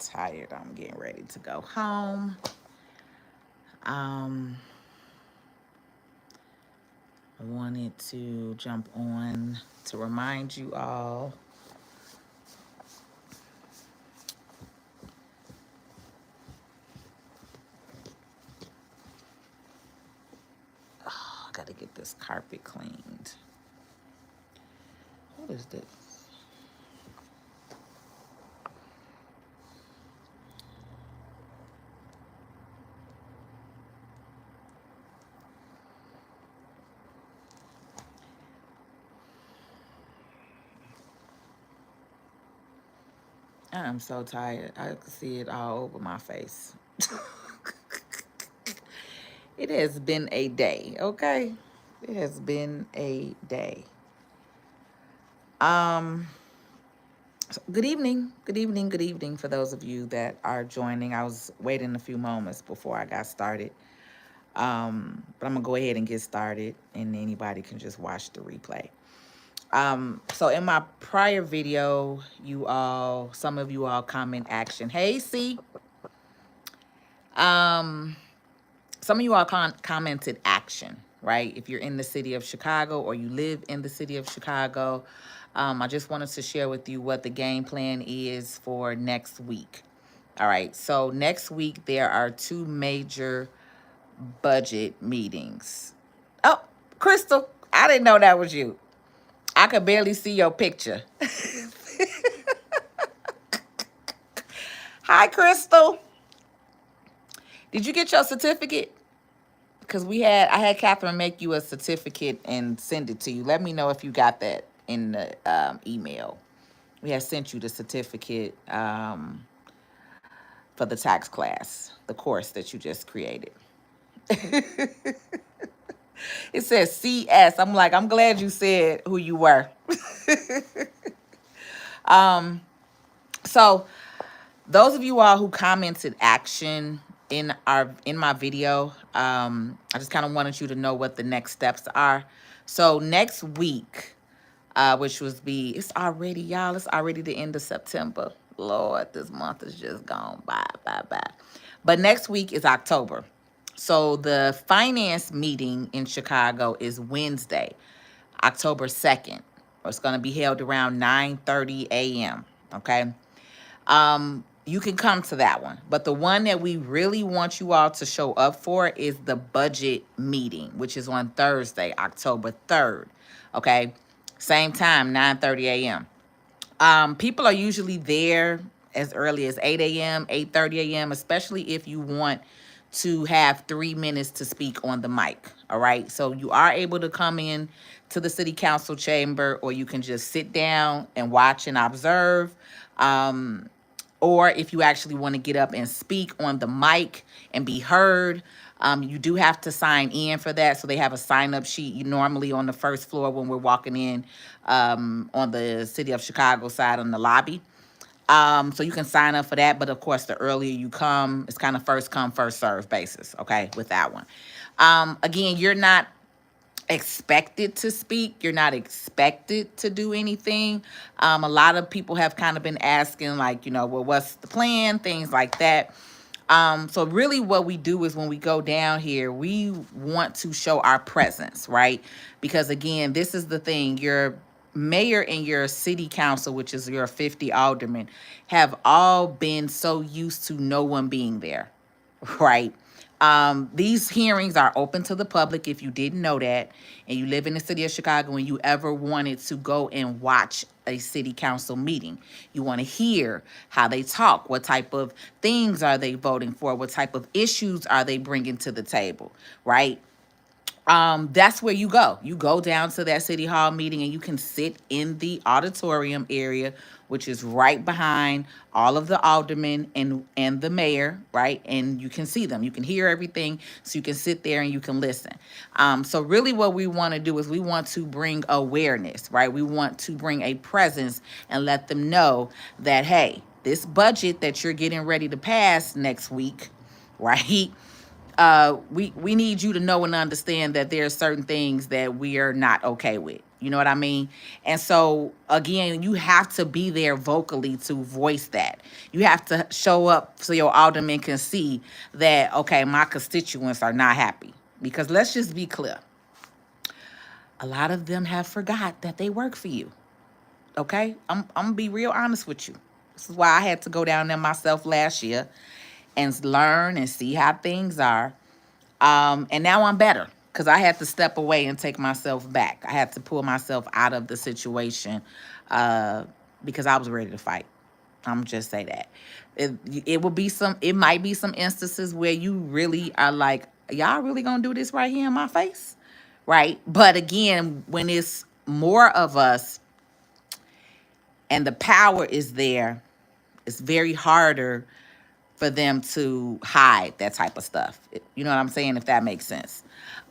tired. I'm getting ready to go home. I wanted to jump on to remind you all I gotta get this carpet cleaned. What is this? I'm so tired. I can see it all over my face. It has been a day, okay? It has been a day. So good evening, good evening, good evening for those of you that are joining. I was waiting a few moments before I got started. But I'm gonna go ahead and get started, and anybody can just watch the replay. So in my prior video, some of you all comment action. Hey, see. Some of you all commented action, right? If you're in the city of Chicago or you live in the city of Chicago, I just wanted to share with you what the game plan is for next week. All right, so next week there are 2 major budget meetings. Oh, Crystal, I didn't know that was you. I could barely see your picture. Hi, Crystal. Did you get your certificate? Because I had Catherine make you a certificate and send it to you. Let me know if you got that in the email. We have sent you the certificate for the tax class, the course that you just created. It says CS. I'm like, I'm glad you said who you were. So those of you all who commented action in my video, I just kind of wanted you to know what the next steps are. So next week, which it's already, y'all, it's already the end of September. Lord, this month is just gone by. But next week is October. So the finance meeting in Chicago is Wednesday, October 2nd. It's going to be held around 9:30 a.m. Okay. You can come to that one. But the one that we really want you all to show up for is the budget meeting, which is on Thursday, October 3rd. Okay. Same time, 9:30 a.m. People are usually there as early as 8 a.m., 8:30 a.m., especially if you want to have 3 minutes to speak on the mic. All right. So you are able to come in to the city council chamber, or you can just sit down and watch and observe. Or if you actually want to get up and speak on the mic and be heard, you do have to sign in for that. So they have a sign-up sheet normally on the first floor when we're walking in on the City of Chicago side on the lobby. So you can sign up for that. But, of course, the earlier you come, it's kind of first come, first serve basis, okay, with that one. Again, you're not expected to speak. You're not expected to do anything. A lot of people have kind of been asking, like, well, what's the plan? Things like that. So really what we do is when we go down here, we want to show our presence, right? Because, again, this is the thing. Your mayor and your city council, which is your 50 aldermen, have all been so used to no one being there, right? These hearings are open to the public if you didn't know that, and you live in the city of Chicago and you ever wanted to go and watch a city council meeting. You want to hear how they talk, what type of things are they voting for, what type of issues are they bringing to the table, right? That's where you go. You go down to that city hall meeting and you can sit in the auditorium area, which is right behind all of the aldermen and the mayor, right? And you can see them. You can hear everything, so you can sit there and you can listen. So really what we want to do is we want to bring awareness, right? We want to bring a presence and let them know that, hey, this budget that you're getting ready to pass next week, right? We need you to know and understand that there are certain things that we are not okay with, You know what I mean? And so again, you have to be there vocally to voice that. You have to show up so your aldermen can see that, okay, my constituents are not happy. Because let's just be clear. A lot of them have forgot that they work for you. Okay? I'm gonna be real honest with you. This is why I had to go down there myself last year and learn and see how things are. And now I'm better because I had to step away and take myself back. I had to pull myself out of the situation uh, because I was ready to fight. I'm just say that. It will be some. It might be some instances where you really are like, y'all really gonna do this right here in my face, right? But again, when it's more of us and the power is there, it's very harder for them to hide that type of stuff. You know what I'm saying? If that makes sense.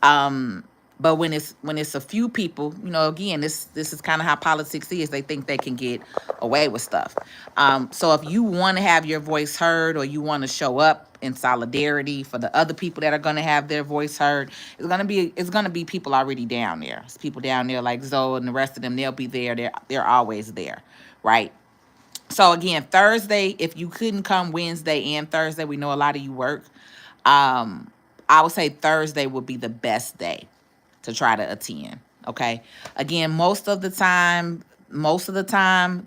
Um, but when it's a few people, again, this is kind of how politics is. They think they can get away with stuff. So if you want to have your voice heard, or you want to show up in solidarity for the other people that are going to have their voice heard, it's gonna be people already down there. It's people down there like Zoe and the rest of them. They'll be there. They're always there, right? So again, Thursday, if you couldn't come Wednesday and Thursday, we know a lot of you work. Um, I would say Thursday would be the best day to try to attend. Okay. Again, most of the time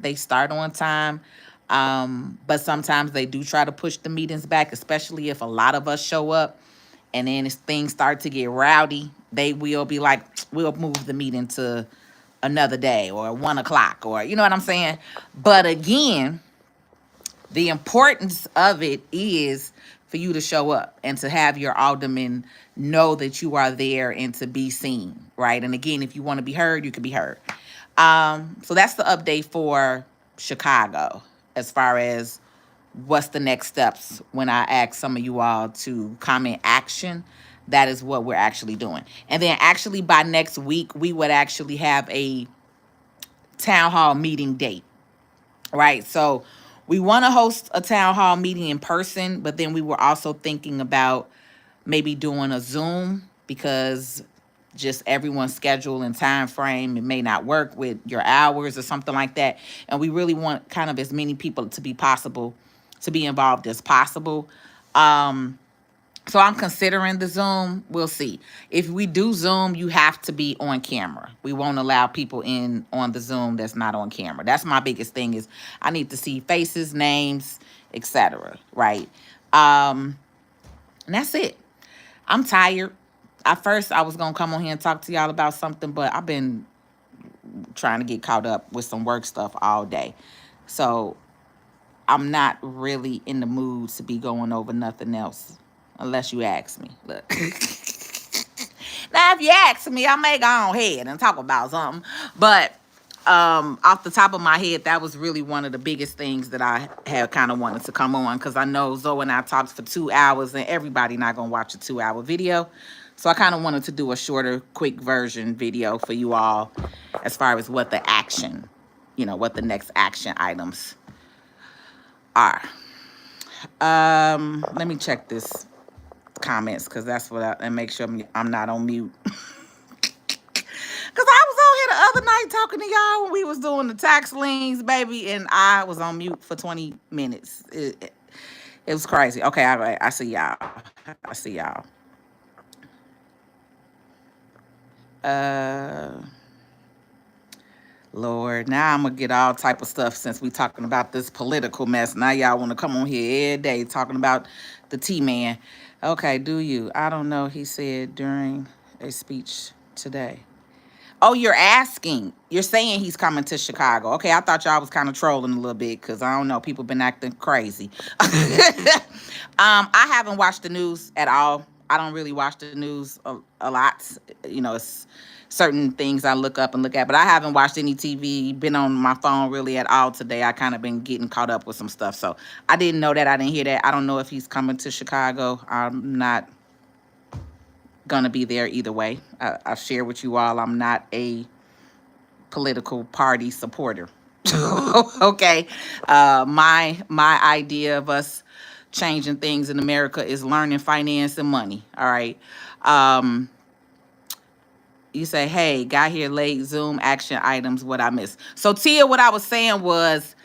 they start on time. But sometimes they do try to push the meetings back, especially if a lot of us show up. And then as things start to get rowdy, they will be like, we'll move the meeting to another day or 1 o'clock, or you know what I'm saying? But again, the importance of it is for you to show up and to have your aldermen know that you are there and to be seen, right? And again, if you want to be heard, you can be heard. So that's the update for Chicago as far as what's the next steps. When I ask some of you all to comment action, that is what we're actually doing. And then actually by next week, we would actually have a town hall meeting date, right? So we want to host a town hall meeting in person, but then we were also thinking about maybe doing a Zoom because just everyone's schedule and time frame, it may not work with your hours or something like that. And we really want kind of as many people to be involved as possible. Um, so I'm considering the Zoom. We'll see. If we do Zoom, you have to be on camera. We won't allow people in on the Zoom that's not on camera. That's my biggest thing is I need to see faces, names, etc. Right? And that's it. I'm tired. At first, I was gonna come on here and talk to y'all about something, but I've been trying to get caught up with some work stuff all day. So I'm not really in the mood to be going over nothing else, unless you ask me. Look. Now, if you ask me, I may go on ahead and talk about something. But off the top of my head, that was really one of the biggest things that I had kind of wanted to come on, because I know Zoe and I talked for 2 hours, and everybody not going to watch a 2-hour video. So I kind of wanted to do a shorter, quick version video for you all as far as what the action, what the next action items are. Let me check this comments, because that's and make sure I'm not on mute. Because I was on here the other night talking to y'all when we was doing the tax liens, baby, and I was on mute for 20 minutes. It was crazy. Okay, I see y'all. I see y'all. Lord, now I'm gonna get all type of stuff since we talking about this political mess. Now y'all want to come on here every day talking about the T-man. Okay, do you? I don't know. He said during a speech today. Oh, you're asking. You're saying he's coming to Chicago. Okay, I thought y'all was kind of trolling a little bit because I don't know. People been acting crazy. I haven't watched the news at all. I don't really watch the news a lot. It's certain things I look up and look at, but I haven't watched any TV, been on my phone really at all today. I kind of been getting caught up with some stuff. So I didn't know that. I didn't hear that. I don't know if he's coming to Chicago. I'm not gonna be there either way. I share with you all, I'm not a political party supporter. Okay. My idea of us changing things in America is learning finance and money. All right. You say, hey, got here late, Zoom action items, what I missed. So Tia, what I was saying was,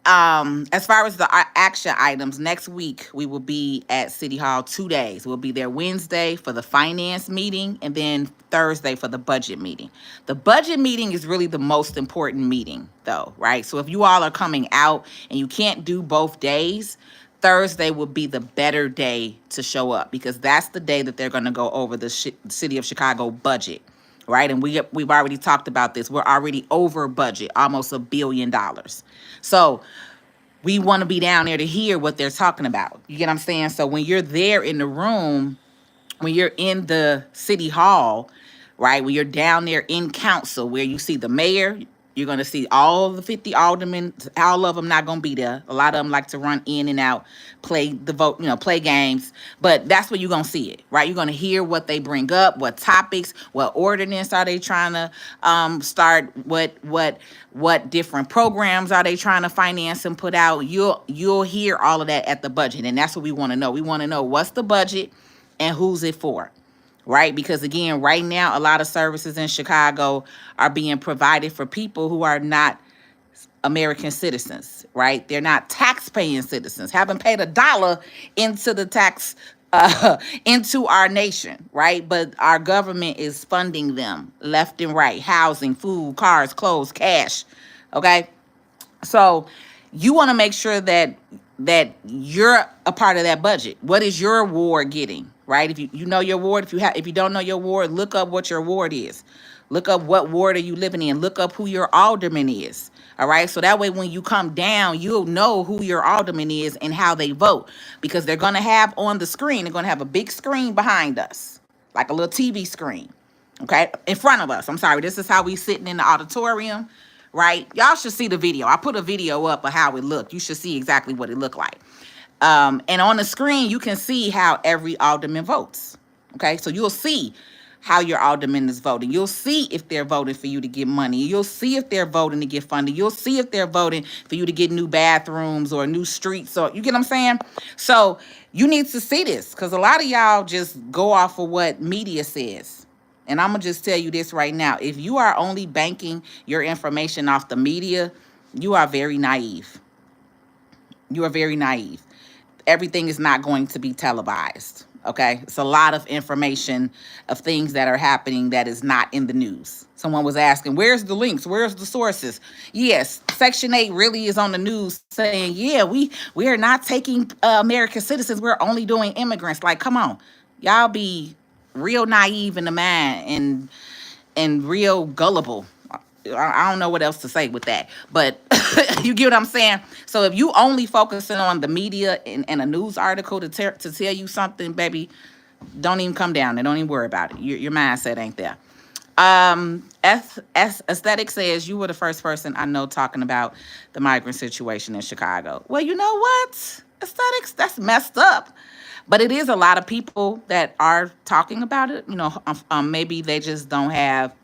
as far as the action items, next week we will be at City Hall 2 days. We'll be there Wednesday for the finance meeting and then Thursday for the budget meeting. The budget meeting is really the most important meeting though, right? So if you all are coming out and you can't do both days, Thursday will be the better day to show up because that's the day that they're going to go over the city of Chicago budget, right? And we've already talked about this. We're already over budget, almost $1 billion. So we want to be down there to hear what they're talking about. You get what I'm saying? So when you're there in the room, when you're in the city hall, right, when you're down there in council, where you see the mayor, you're going to see all the 50 aldermen. All of them not going to be there. A lot of them like to run in and out, play the vote, play games. But that's where you're going to see it, right? You're going to hear what they bring up, what topics, what ordinance are they trying to start, what different programs are they trying to finance and put out. You'll hear all of that at the budget, and that's what we want to know. We want to know what's the budget and who's it for. Right? Because again, right now, a lot of services in Chicago are being provided for people who are not American citizens, right? They're not tax-paying citizens, haven't paid $1 into the tax, into our nation, right? But our government is funding them left and right, housing, food, cars, clothes, cash, okay? So you want to make sure that you're a part of that budget. What is your ward getting, right? If you know your ward, if you don't know your ward, look up what your ward is. Look up what ward are you living in. Look up who your alderman is. All right. So that way, when you come down, you'll know who your alderman is and how they vote, because they're going to have on the screen, they're going to have a big screen behind us, like a little TV screen. Okay. In front of us. I'm sorry. This is how we sitting in the auditorium. Right? Y'all should see the video. I put a video up of how it looked. You should see exactly what it looked like. And on the screen, you can see how every alderman votes. Okay? So you'll see how your alderman is voting. You'll see if they're voting for you to get money. You'll see if they're voting to get funding. You'll see if they're voting for you to get new bathrooms or new streets. Or you get what I'm saying? So you need to see this, because a lot of y'all just go off of what media says. And I'm going to just tell you this right now. If you are only banking your information off the media, you are very naive. You are very naive. Everything is not going to be televised, okay? It's a lot of information of things that are happening that is not in the news. Someone was asking, where's the links? Where's the sources? Yes, Section 8 really is on the news saying, yeah, we are not taking American citizens. We're only doing immigrants. Like, come on. Y'all be real naive in the mind and real gullible. I don't know what else to say with that, but you get what I'm saying? So if you only focusing on the media and a news article to tell you something, baby, don't even come down there. Don't even worry about it. Your mindset ain't there. Aesthetic says, you were the first person I know talking about the migrant situation in Chicago. Well, you know what? Aesthetics, that's messed up. But it is a lot of people that are talking about it. Maybe they just don't have,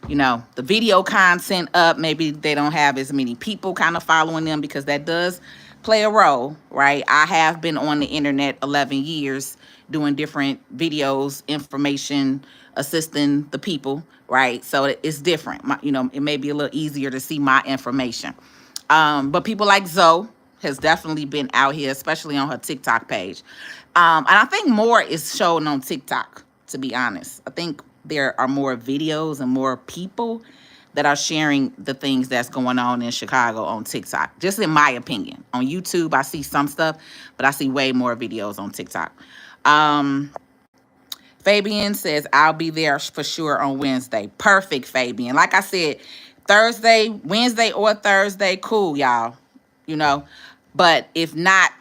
the video content up. Maybe they don't have as many people kind of following them, because that does play a role, right? I have been on the internet 11 years doing different videos, information, assisting the people, right? So it's different. It may be a little easier to see my information. But people like Zoe has definitely been out here, especially on her TikTok page. And I think more is shown on TikTok, to be honest. I think there are more videos and more people that are sharing the things that's going on in Chicago on TikTok, just in my opinion. On YouTube, I see some stuff, but I see way more videos on TikTok. Fabian says, I'll be there for sure on Wednesday. Perfect, Fabian. Like I said, Wednesday or Thursday, cool, y'all. But if not,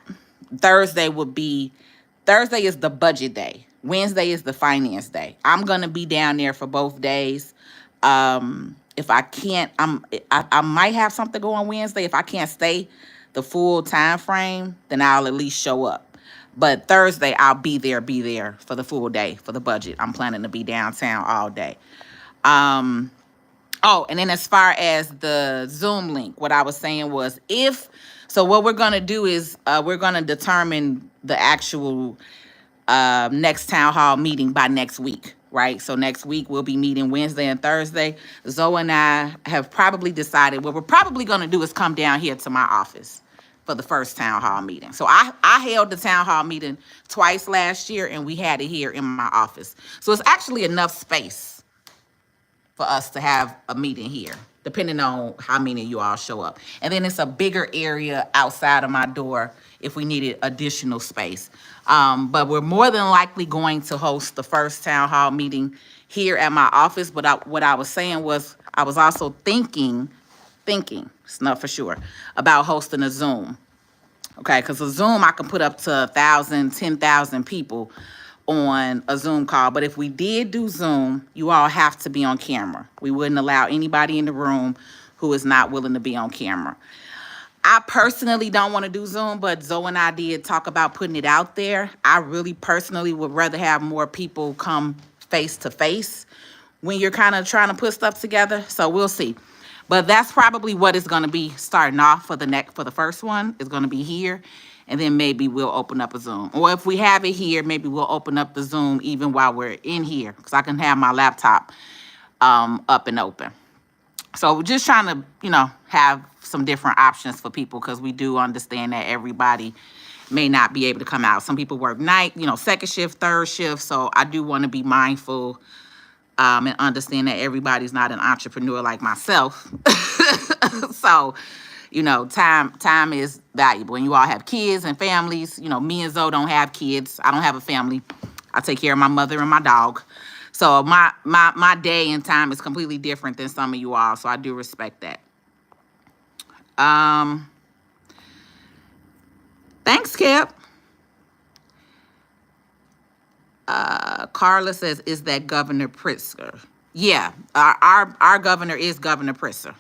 Thursday is the budget day. Wednesday is the finance day. I'm going to be down there for both days. If I can't, I might have something go on Wednesday. If I can't stay the full time frame, then I'll at least show up. But Thursday, I'll be there for the full day for the budget. I'm planning to be downtown all day. Oh, and then as far as the Zoom link, what I was saying was what we're going to do is we're going to determine the actual next town hall meeting by next week. right? So next week we'll be meeting Wednesday and Thursday. Zoe and I have probably decided what we're probably going to do is come down here to my office for the first town hall meeting. So I held the town hall meeting twice last year, and we had it here in my office. So it's actually enough space for us to have a meeting here, depending on how many of you all show up. And then it's a bigger area outside of my door if we needed additional space. But we're more than likely going to host the first town hall meeting here at my office. But what I was saying was I was also thinking, it's not for sure, about hosting a Zoom. Okay, because a Zoom, I can put up to 1,000, 10,000 people on a Zoom call. But if we did do Zoom, you all have to be on camera. We wouldn't allow anybody in the room who is not willing to be on camera. I personally don't want to do Zoom, but Zoe and I did talk about putting it out there. I really personally would rather have more people come face to face when you're kind of trying to put stuff together. So we'll see. But that's probably what it's going to be starting off for the first one. It's going to be here. And then maybe we'll open up a Zoom. Or if we have it here, maybe we'll open up the Zoom even while we're in here, because I can have my laptop up and open. So we're just trying to, have some different options for people, because we do understand that everybody may not be able to come out. Some people work night, second shift, third shift. So I do want to be mindful and understand that everybody's not an entrepreneur like myself. So, time is valuable, and you all have kids and families. Me and Zoe don't have kids. I don't have a family. I take care of my mother and my dog. So my day and time is completely different than some of you all. So I do respect that. Thanks, Kip. Carla says, is that Governor Pritzker? Yeah, our governor is Governor Pritzker.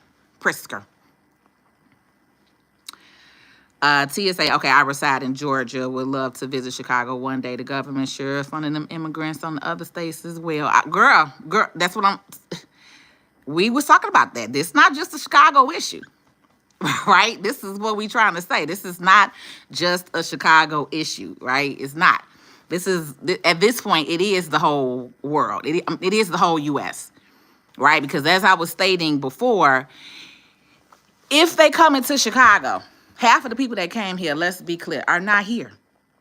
TSA, okay, I reside in Georgia. Would love to visit Chicago one day. The government sure is funding them immigrants on the other states as well. Girl, that's what we was talking about that. This is not just a Chicago issue, right? This is what we trying to say. This is not just a Chicago issue, right? It's not. At this point, it is the whole world. It is the whole U.S., right? Because as I was stating before, if they come into Chicago, half of the people that came here, let's be clear, are not here.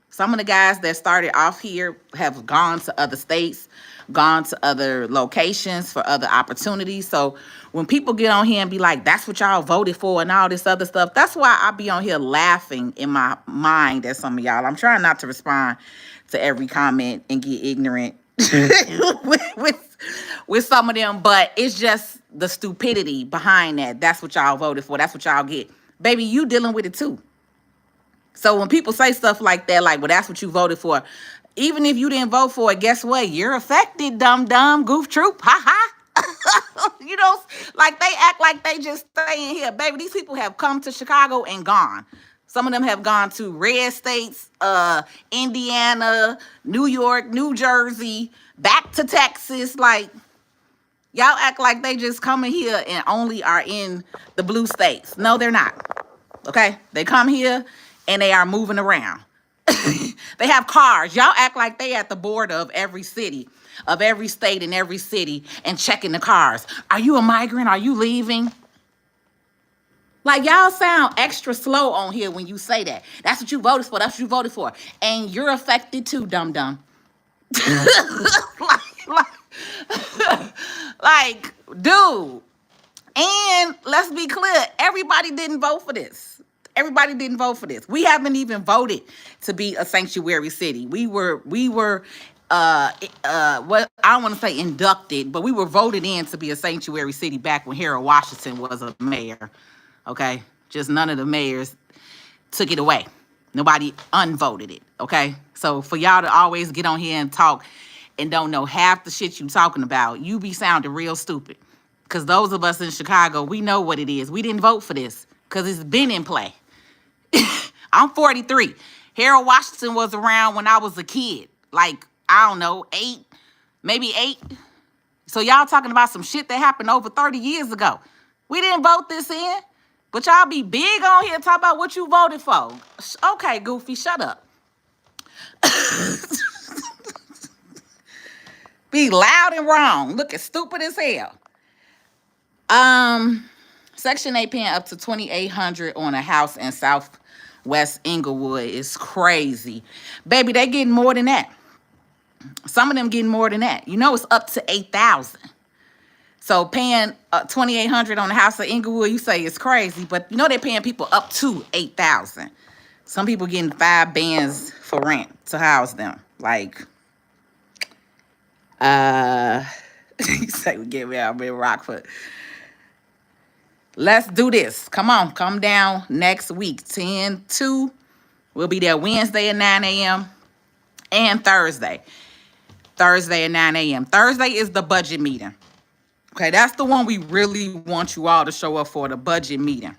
Some of the guys that started off here have gone to other states, gone to other locations for other opportunities. So when people get on here and be like, that's what y'all voted for and all this other stuff, that's why I be on here laughing in my mind at some of y'all. I'm trying not to respond to every comment and get ignorant with some of them, but it's just the stupidity behind that. That's what y'all voted for. That's what y'all get. Baby, you dealing with it too. So when people say stuff like that, like, well, that's what you voted for, even if you didn't vote for it, guess what? You're affected, dumb, goof troop, ha. Like they act like they just staying here. Baby, these people have come to Chicago and gone. Some of them have gone to red states, Indiana, New York, New Jersey, back to Texas. Like, y'all act like they just coming here and only are in the blue states. No, they're not. Okay? They come here and they are moving around. They have cars. Y'all act like they at the border of every city, of every state and every city, and checking the cars. Are you a migrant? Are you leaving? Like, y'all sound extra slow on here when you say that. That's what you voted for. That's what you voted for. And you're affected too, dumb. like, dude. And let's be clear, everybody didn't vote for this. Everybody didn't vote for this. We haven't even voted to be a sanctuary city. We were what I don't want to say inducted, but we were voted in to be a sanctuary city back when Harold Washington was a mayor. Okay? Just none of the mayors took it away. Nobody unvoted it. Okay? So for y'all to always get on here and talk and don't know half the shit you talking about, you be sounding real stupid. Because those of us in Chicago, we know what it is. We didn't vote for this because it's been in play. I'm 43. Harold Washington was around when I was a kid. Like, I don't know, 8, maybe 8. So y'all talking about some shit that happened over 30 years ago. We didn't vote this in. But y'all be big on here talking about what you voted for. Okay, Goofy, shut up. Be loud and wrong. Looking stupid as hell. Section 8 paying up to $2,800 on a house in Southwest Inglewood is crazy. Baby, they getting more than that. Some of them getting more than that. You know it's up to $8,000. So paying $2,800 on the house of Inglewood, you say it's crazy, but you know they're paying people up to $8,000. Some people getting 5 bands for rent to house them. Like, you say we get me out in Rockford. Let's do this. Come on, come down next week, 10/2. We'll be there Wednesday at 9 a.m. and Thursday. Thursday at 9 a.m. Thursday is the budget meeting. Okay, that's the one we really want you all to show up for, the budget meeting.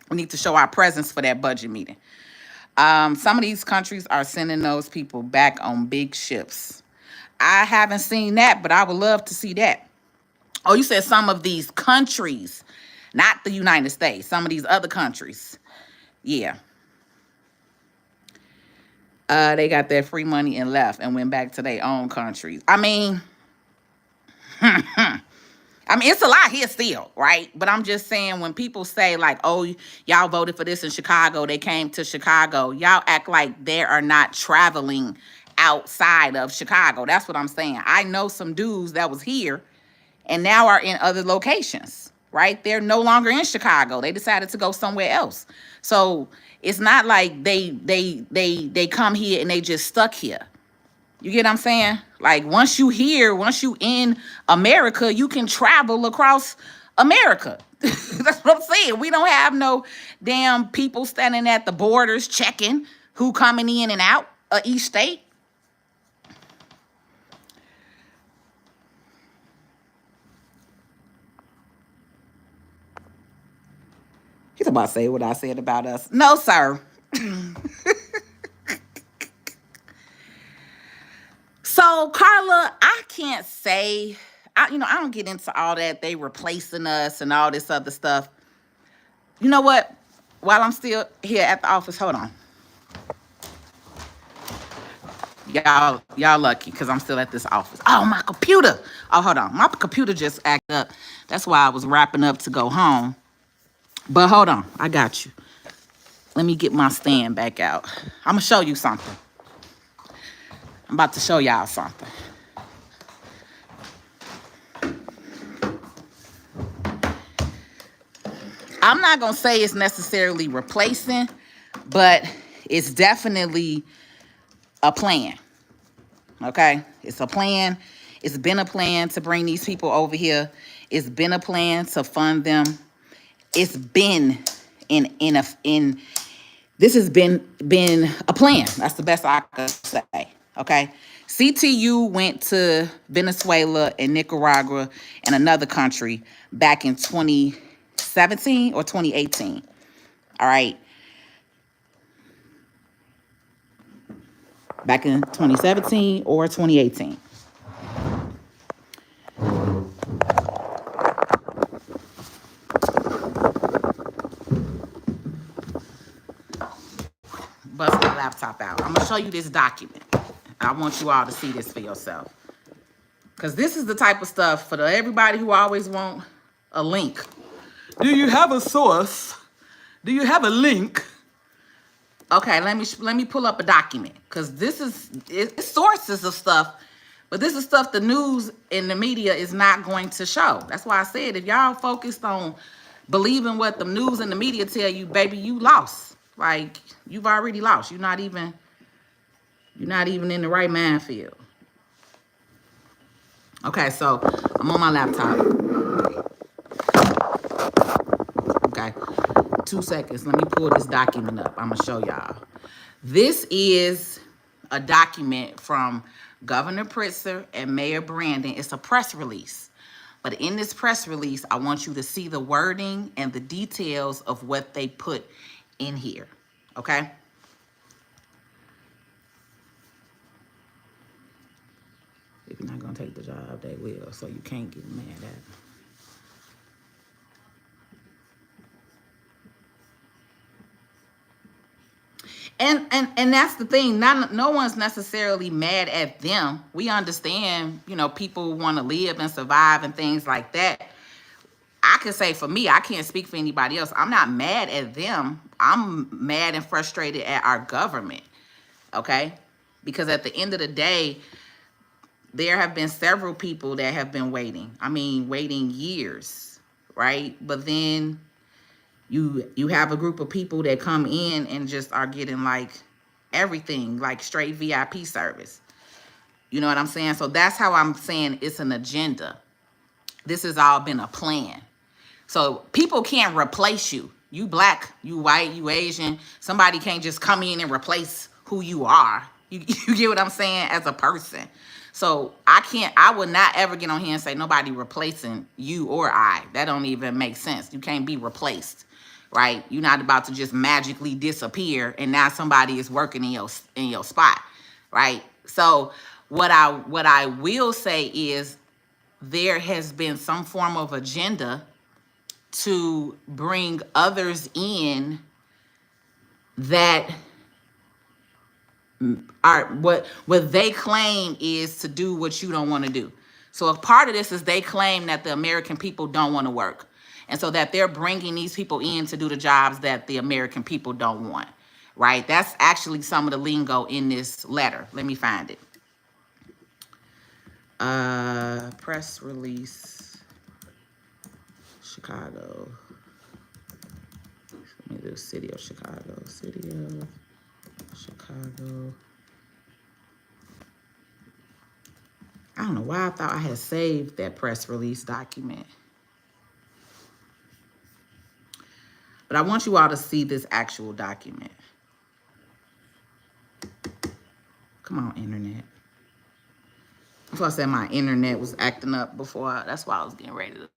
We need to show our presence for that budget meeting. Some of these countries are sending those people back on big ships. I haven't seen that, but I would love to see that. Oh, you said some of these countries, not the United States, some of these other countries. Yeah. They got their free money and left and went back to their own countries. I mean, it's a lot here still, right? But I'm just saying, when people say like, oh, y'all voted for this in Chicago, they came to Chicago, y'all act like they are not traveling outside of Chicago. That's what I'm saying. I know some dudes that was here and now are in other locations, right? They're no longer in Chicago. They decided to go somewhere else. So it's not like they come here and they just stuck here. You get what I'm saying? Like, once you in America, you can travel across America. That's what I'm saying. We don't have no damn people standing at the borders checking who coming in and out of each state. He's about to say what I said about us. No, sir. So, Carla, I can't say, I don't get into all that. They replacing us and all this other stuff. You know what? While I'm still here at the office, hold on. Y'all lucky because I'm still at this office. Oh, my computer. Oh, hold on. My computer just acted up. That's why I was wrapping up to go home. But hold on. I got you. Let me get my stand back out. I'm going to show you something. I'm about to show y'all something. I'm not going to say it's necessarily replacing, but it's definitely a plan. Okay? It's a plan. It's been a plan to bring these people over here. It's been a plan to fund them. It's been this has been a plan. That's the best I could say. Okay? CTU went to Venezuela and Nicaragua and another country back in 2017 or 2018. All right. Back in 2017 or 2018. Bust my laptop out. I'm going to show you this document. I want you all to see this for yourself. Because this is the type of stuff for everybody who always want a link. Do you have a source? Do you have a link? Okay, let me pull up a document. Because it's sources of stuff. But this is stuff the news and the media is not going to show. That's why I said, if y'all focused on believing what the news and the media tell you, baby, you lost. Like, you've already lost. You're not even in the right minefield. Okay, so I'm on my laptop. Okay, 2 seconds. Let me pull this document up. I'm gonna show y'all. This is a document from Governor Pritzker and Mayor Brandon. It's a press release. But in this press release, I want you to see the wording and the details of what they put in here. Okay? If you're not going to take the job, they will. So you can't get mad at them. And that's the thing. No one's necessarily mad at them. We understand, people want to live and survive and things like that. I could say for me, I can't speak for anybody else. I'm not mad at them. I'm mad and frustrated at our government. Okay? Because at the end of the day, there have been several people that have been waiting. I mean, waiting years, right? But then you have a group of people that come in and just are getting like everything, like straight VIP service. You know what I'm saying? So that's how I'm saying it's an agenda. This has all been a plan. So people can't replace you. You black, you white, you Asian. Somebody can't just come in and replace who you are. You get what I'm saying? As a person. So I would not ever get on here and say nobody replacing you or I. That don't even make sense. You can't be replaced, right? You're not about to just magically disappear and now somebody is working in your spot, right? So what I will say is there has been some form of agenda to bring others in that are what they claim is to do what you don't want to do. So a part of this is they claim that the American people don't want to work. And so that they're bringing these people in to do the jobs that the American people don't want, right? That's actually some of the lingo in this letter. Let me find it. Press release, Chicago. Let me do City of Chicago. City of Chicago. I don't know why I thought I had saved that press release document. But I want you all to see this actual document. Come on, internet. That's why I said my internet was acting up before. That's why I was getting ready to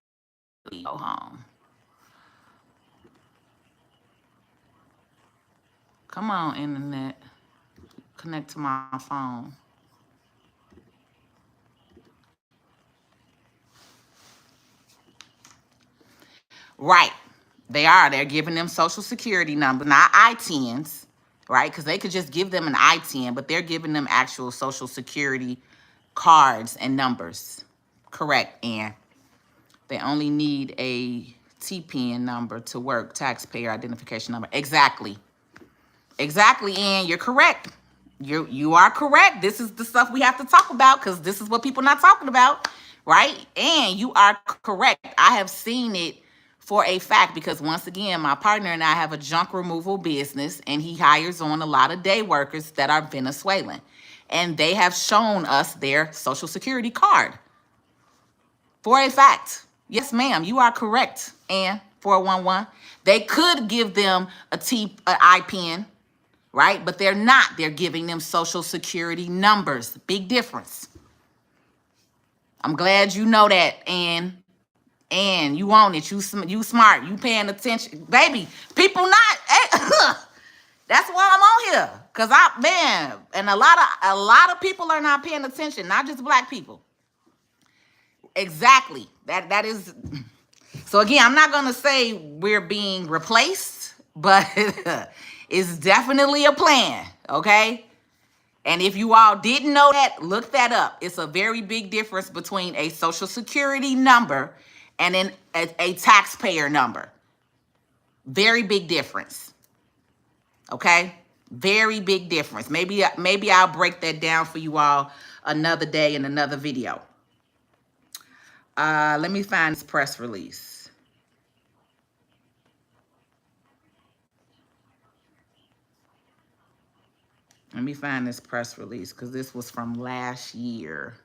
go home. Come on, internet. Connect to my phone. Right. They're giving them social security number, not ITINs, right? Because they could just give them an ITIN, but they're giving them actual social security cards and numbers. Correct, Ann. They only need a TPN number to work, taxpayer identification number. Exactly. Exactly, Ann. You're correct. You are correct. This is the stuff we have to talk about because this is what people not talking about, right? And you are correct. I have seen it for a fact because once again, my partner and I have a junk removal business and he hires on a lot of day workers that are Venezuelan. And they have shown us their social security card for a fact. Yes, ma'am, you are correct, and 411. They could give them an IPN, right? But they're not. They're giving them social security numbers. Big difference. I'm glad you know that, and you own it. You smart. You paying attention, baby. People not. That's why I'm on here, cause and a lot of people are not paying attention. Not just black people. Exactly. That is. So again, I'm not gonna say we're being replaced, but it's definitely a plan. Okay. And if you all didn't know that, look that up. It's a very big difference between a social security number and then a taxpayer number. Very big difference. Okay? Very big difference. Maybe I'll break that down for you all another day in another video. Let me find this press release. Let me find this press release because this was from last year.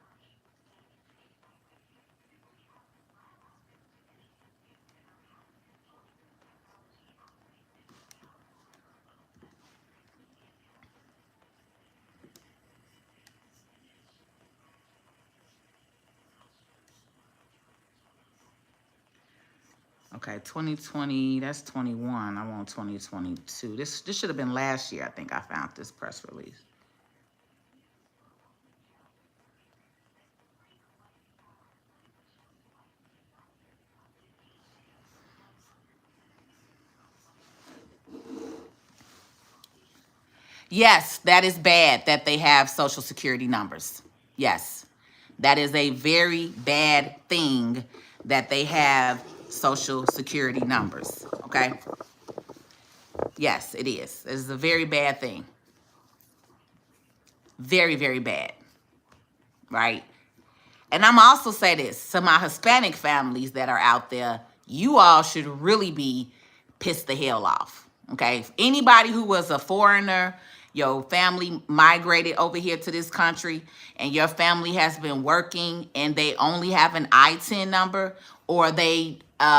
Okay, 2020, that's 21. I want 2022. This should have been last year, I think I found this press release. Yes, that is bad that they have social security numbers. Yes, that is a very bad thing that they have social security numbers. Okay. Yes, it is. It is a very bad thing. Very, very bad. Right. And I'm also say this to my Hispanic families that are out there, you all should really be pissed the hell off. Okay. If anybody who was a foreigner, your family migrated over here to this country and your family has been working and they only have an I-10 number, or they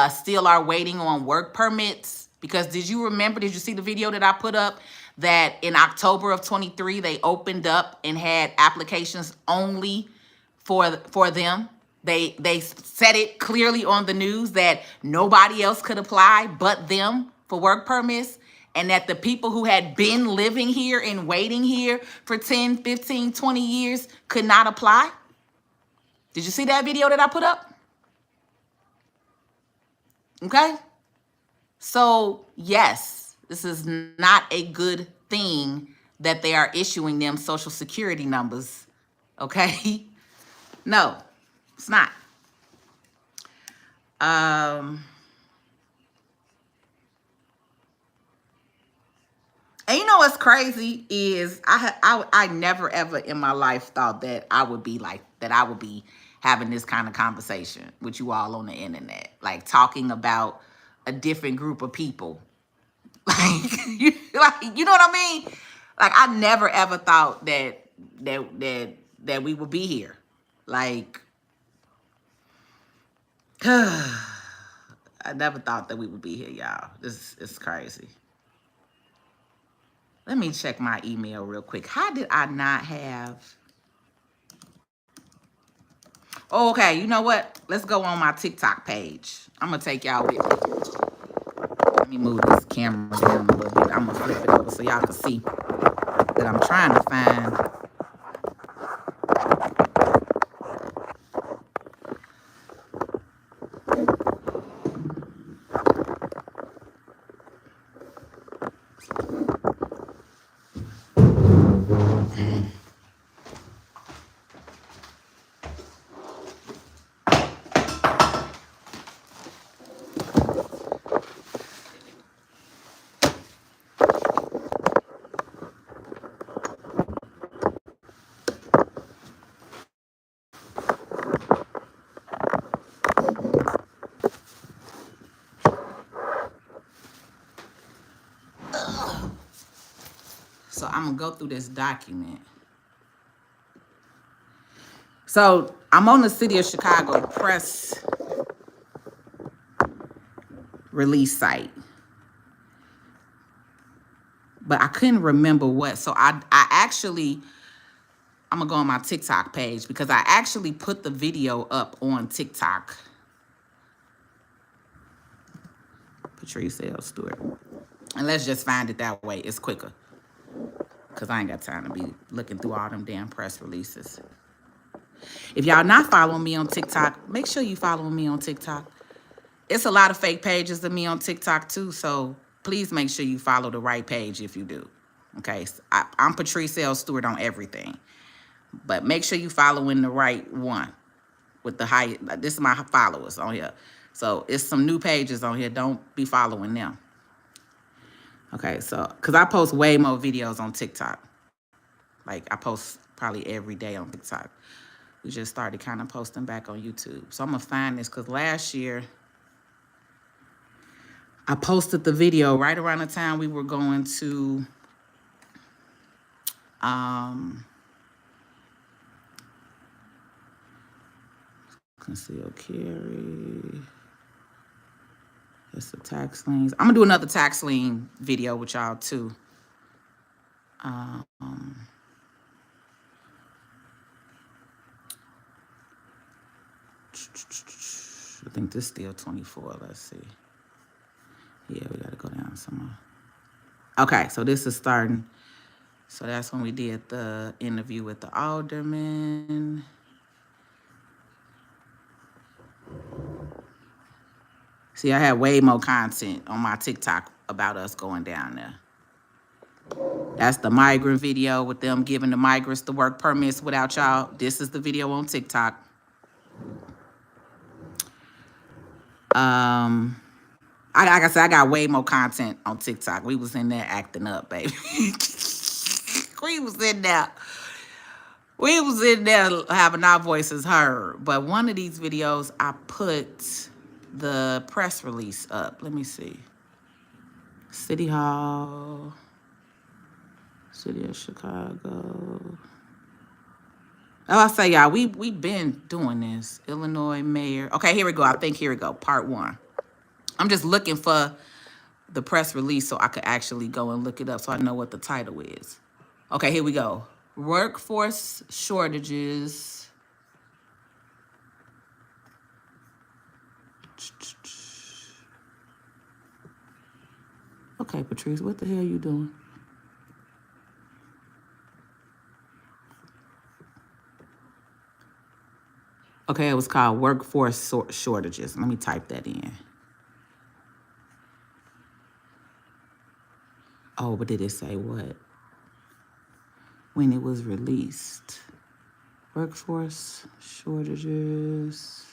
still are waiting on work permits. Because did you see the video that I put up that in October of 23, they opened up and had applications only for them. They said it clearly on the news that nobody else could apply but them for work permits, and that the people who had been living here and waiting here for 10, 15, 20 years could not apply. Did you see that video that I put up? Okay. So yes, this is not a good thing that they are issuing them social security numbers. Okay. No, it's not. And you know what's crazy is I never ever in my life thought that I would be having this kind of conversation with you all on the internet, like talking about a different group of people. Like, you know what I mean? Like, I never ever thought that we would be here. Like, I never thought that we would be here, y'all. This is crazy. Let me check my email real quick. How did I not have... Oh, okay, you know what? Let's go on my TikTok page. I'm going to take y'all with me. Let me move this camera down a little bit. I'm going to flip it over so y'all can see that I'm trying to find... So I'm going to go through this document. So I'm on the City of Chicago press release site. But I couldn't remember what. So I'm going to go on my TikTok page because I actually put the video up on TikTok. Patrice L. Stewart. And let's just find it that way. It's quicker. Because I ain't got time to be looking through all them damn press releases. If y'all not following me on TikTok, make sure you follow me on TikTok. It's a lot of fake pages of me on TikTok too, so please make sure you follow the right page if you do. Okay, so I'm Patrice L. Stewart on everything. But make sure you following the right one with the high. This is my followers on here. So it's some new pages on here. Don't be following them. Okay, so because I post way more videos on TikTok. Like I post probably every day on TikTok. We just started kind of posting back on YouTube. So I'm going to find this because last year I posted the video right around the time we were going to conceal carry. It's the tax liens. I'm going to do another tax lien video with y'all too. I think this is still 24. Let's see. Yeah, we got to go down some more. Okay, so this is starting. So that's when we did the interview with the aldermen. See, I had way more content on my TikTok about us going down there. That's the migrant video with them giving the migrants the work permits without y'all. This is the video on TikTok. Like I said, I got way more content on TikTok. We was in there acting up, baby. We was in there. We was in there having our voices heard. But one of these videos, I put the press release up. Let me see. City Hall, City of Chicago. Oh, I say, y'all, we been doing this. Illinois mayor. Okay, here we go. I think here we go. Part 1. I'm just looking for the press release so I could actually go and look it up so I know what the title is. Okay, here we go. Workforce shortages. Okay, Patrice, what the hell you doing? Okay, it was called workforce shortages. Let me type that in. Oh, but did it say what? When it was released. Workforce shortages.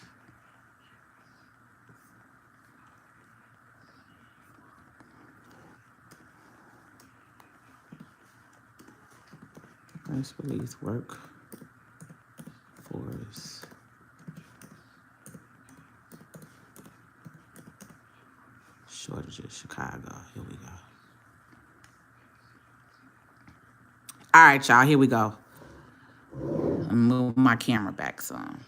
Press release workforce. Shortages, Chicago. Here we go. All right, y'all, here we go. Let me move my camera back some.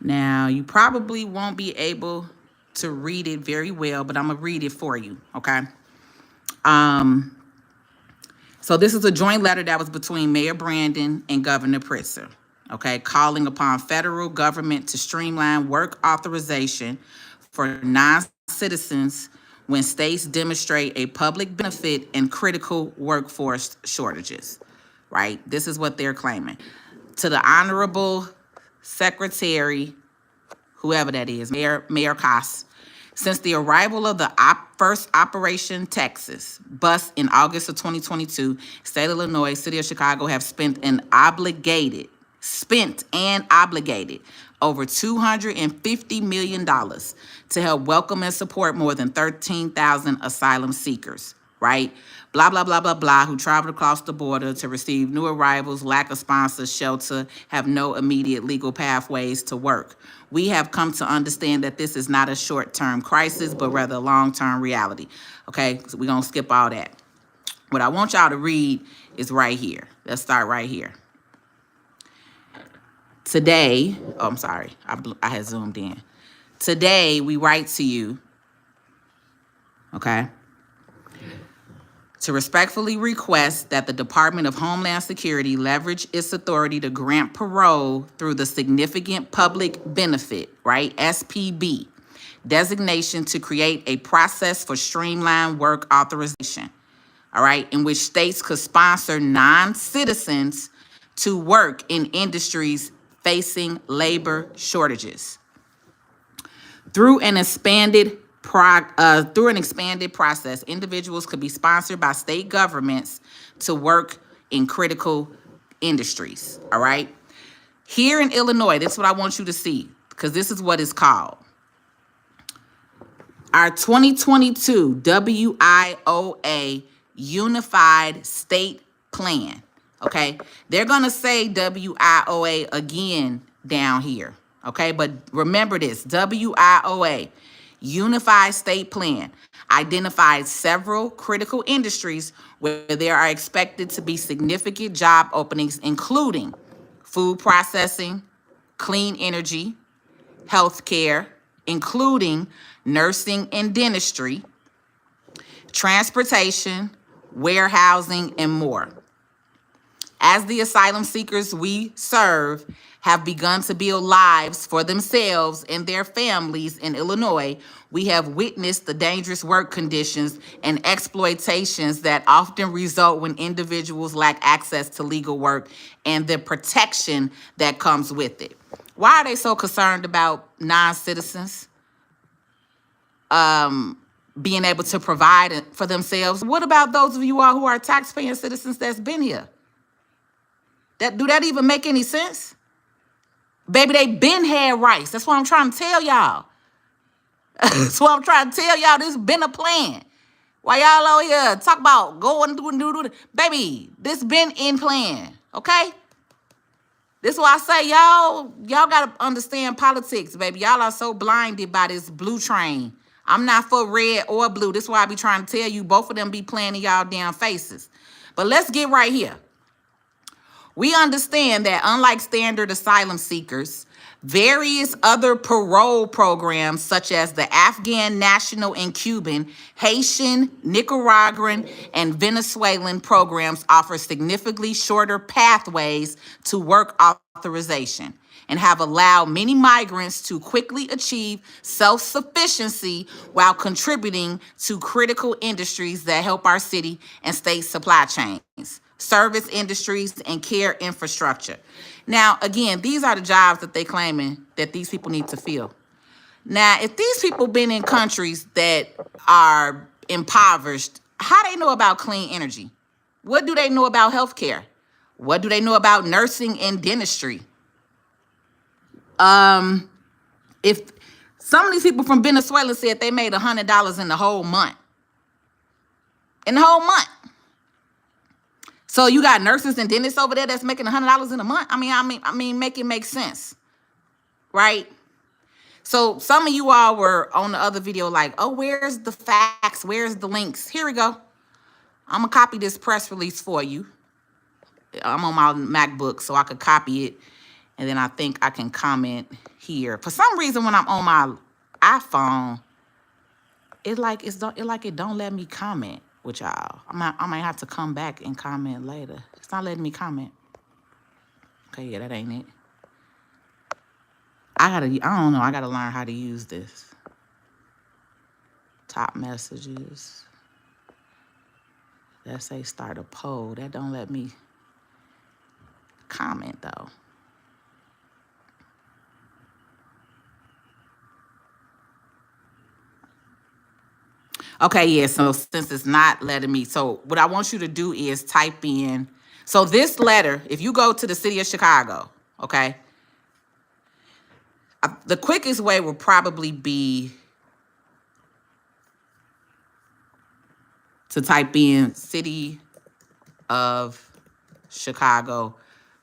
Now, you probably won't be able to read it very well, but I'm going to read it for you, okay? So this is a joint letter that was between Mayor Brandon and Governor Pritzker, okay, calling upon federal government to streamline work authorization for non-citizens when states demonstrate a public benefit and critical workforce shortages, right? This is what they're claiming. To the Honorable Secretary, whoever that is, Mayor Koss, since the arrival of the first Operation Texas bus in August of 2022, State of Illinois, City of Chicago have spent and obligated over $250 million to help welcome and support more than 13,000 asylum seekers, right? Blah, blah, blah, blah, blah, who traveled across the border to receive new arrivals, lack of sponsors, shelter, have no immediate legal pathways to work. We have come to understand that this is not a short-term crisis, but rather a long-term reality. Okay, so we're going to skip all that. What I want y'all to read is right here. Let's start right here. Today, oh, I'm sorry, I had zoomed in. Today, we write to you, okay, to respectfully request that the Department of Homeland Security leverage its authority to grant parole through the Significant Public Benefit, right, SPB, designation to create a process for streamlined work authorization, all right, in which states could sponsor non-citizens to work in industries facing labor shortages. Through an expanded process, individuals could be sponsored by state governments to work in critical industries, all right? Here in Illinois, this is what I want you to see, because this is what it's called. Our 2022 WIOA Unified State Plan, okay? They're going to say WIOA again down here, okay? But remember this, WIOA, Unified State Plan, identifies several critical industries where there are expected to be significant job openings, including food processing, clean energy, healthcare, including nursing and dentistry, transportation, warehousing, and more. As the asylum seekers we serve have begun to build lives for themselves and their families in Illinois, we have witnessed the dangerous work conditions and exploitations that often result when individuals lack access to legal work and the protection that comes with it. Why are they so concerned about non-citizens? being able to provide for themselves. What about those of you all who are taxpaying citizens that's been here? Do that even make any sense? Baby, they been had rights. That's what I'm trying to tell y'all. That's what I'm trying to tell y'all. This been a plan. Why y'all out here talk about going do. Baby, this been in plan, okay? This is why I say y'all gotta understand politics, baby. Y'all are so blinded by this blue train. I'm not for red or blue. This is why I be trying to tell you both of them be playing in y'all damn faces. But let's get right here. We understand that unlike standard asylum seekers, various other parole programs such as the Afghan National and Cuban, Haitian, Nicaraguan, and Venezuelan programs offer significantly shorter pathways to work authorization and have allowed many migrants to quickly achieve self-sufficiency while contributing to critical industries that help our city and state supply chains, service industries, and care infrastructure. Now, again, these are the jobs that they claiming that these people need to fill. Now, if these people been in countries that are impoverished, how they know about clean energy? What do they know about healthcare? What do they know about nursing and dentistry? If some of these people from Venezuela said they made $100 in the whole month. In the whole month. So you got nurses and dentists over there that's making $100 in a month. I mean, make it make sense, right? So some of you all were on the other video like, oh, where's the facts? Where's the links? Here we go. I'm gonna copy this press release for you. I'm on my MacBook, so I could copy it, and then I think I can comment here. For some reason, when I'm on my iPhone, it don't let me comment with y'all. I might have to come back and comment later. It's not letting me comment. Okay, yeah, that ain't it. I don't know, I gotta learn how to use this. Top messages. Let's say start a poll. That don't let me comment though. Okay, yeah, so since it's not letting me, so what I want you to do is type in, so this letter, if you go to the city of Chicago, okay, the quickest way will probably be to type in City of Chicago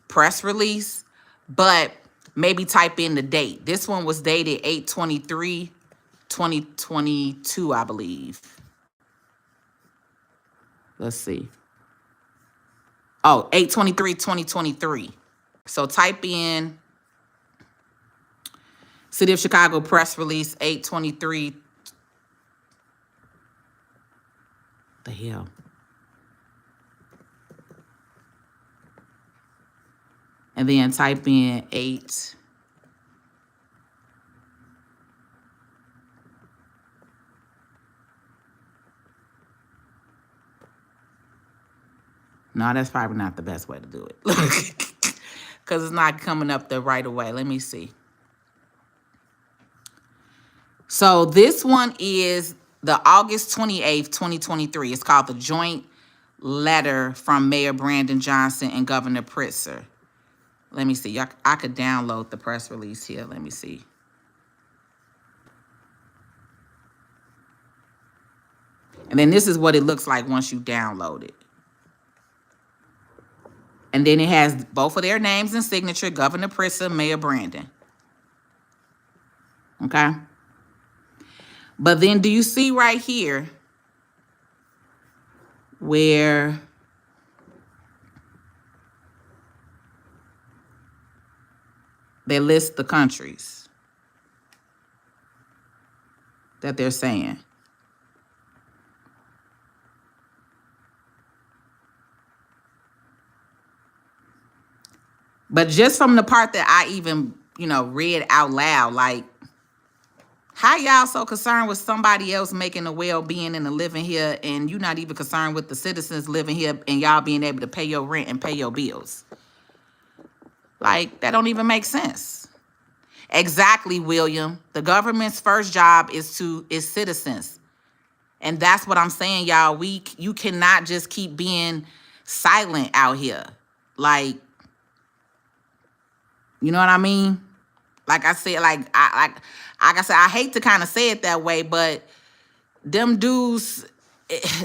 press release, but maybe type in the date. This one was dated 8/23/2022, I believe. Let's see. Oh, 8/23/2023. So type in City of Chicago press release 8/23. The hell? And then type in 8. No, that's probably not the best way to do it. Because it's not coming up the right away. Let me see. So this one is the August 28th, 2023. It's called the Joint Letter from Mayor Brandon Johnson and Governor Pritzker. Let me see. I could download the press release here. Let me see. And then this is what it looks like once you download it. And then it has both of their names and signature, Governor Pritzker, Mayor Brandon. Okay? But then do you see right here where they list the countries that they're saying? But just from the part that I even, read out loud, like, how y'all so concerned with somebody else making a well-being and a living here, and you're not even concerned with the citizens living here and y'all being able to pay your rent and pay your bills? Like, that don't even make sense. Exactly, William. The government's first job is citizens. And that's what I'm saying, y'all. You cannot just keep being silent out here. Like, you know what I mean? Like I said, like I said, I hate to kind of say it that way, but them dudes,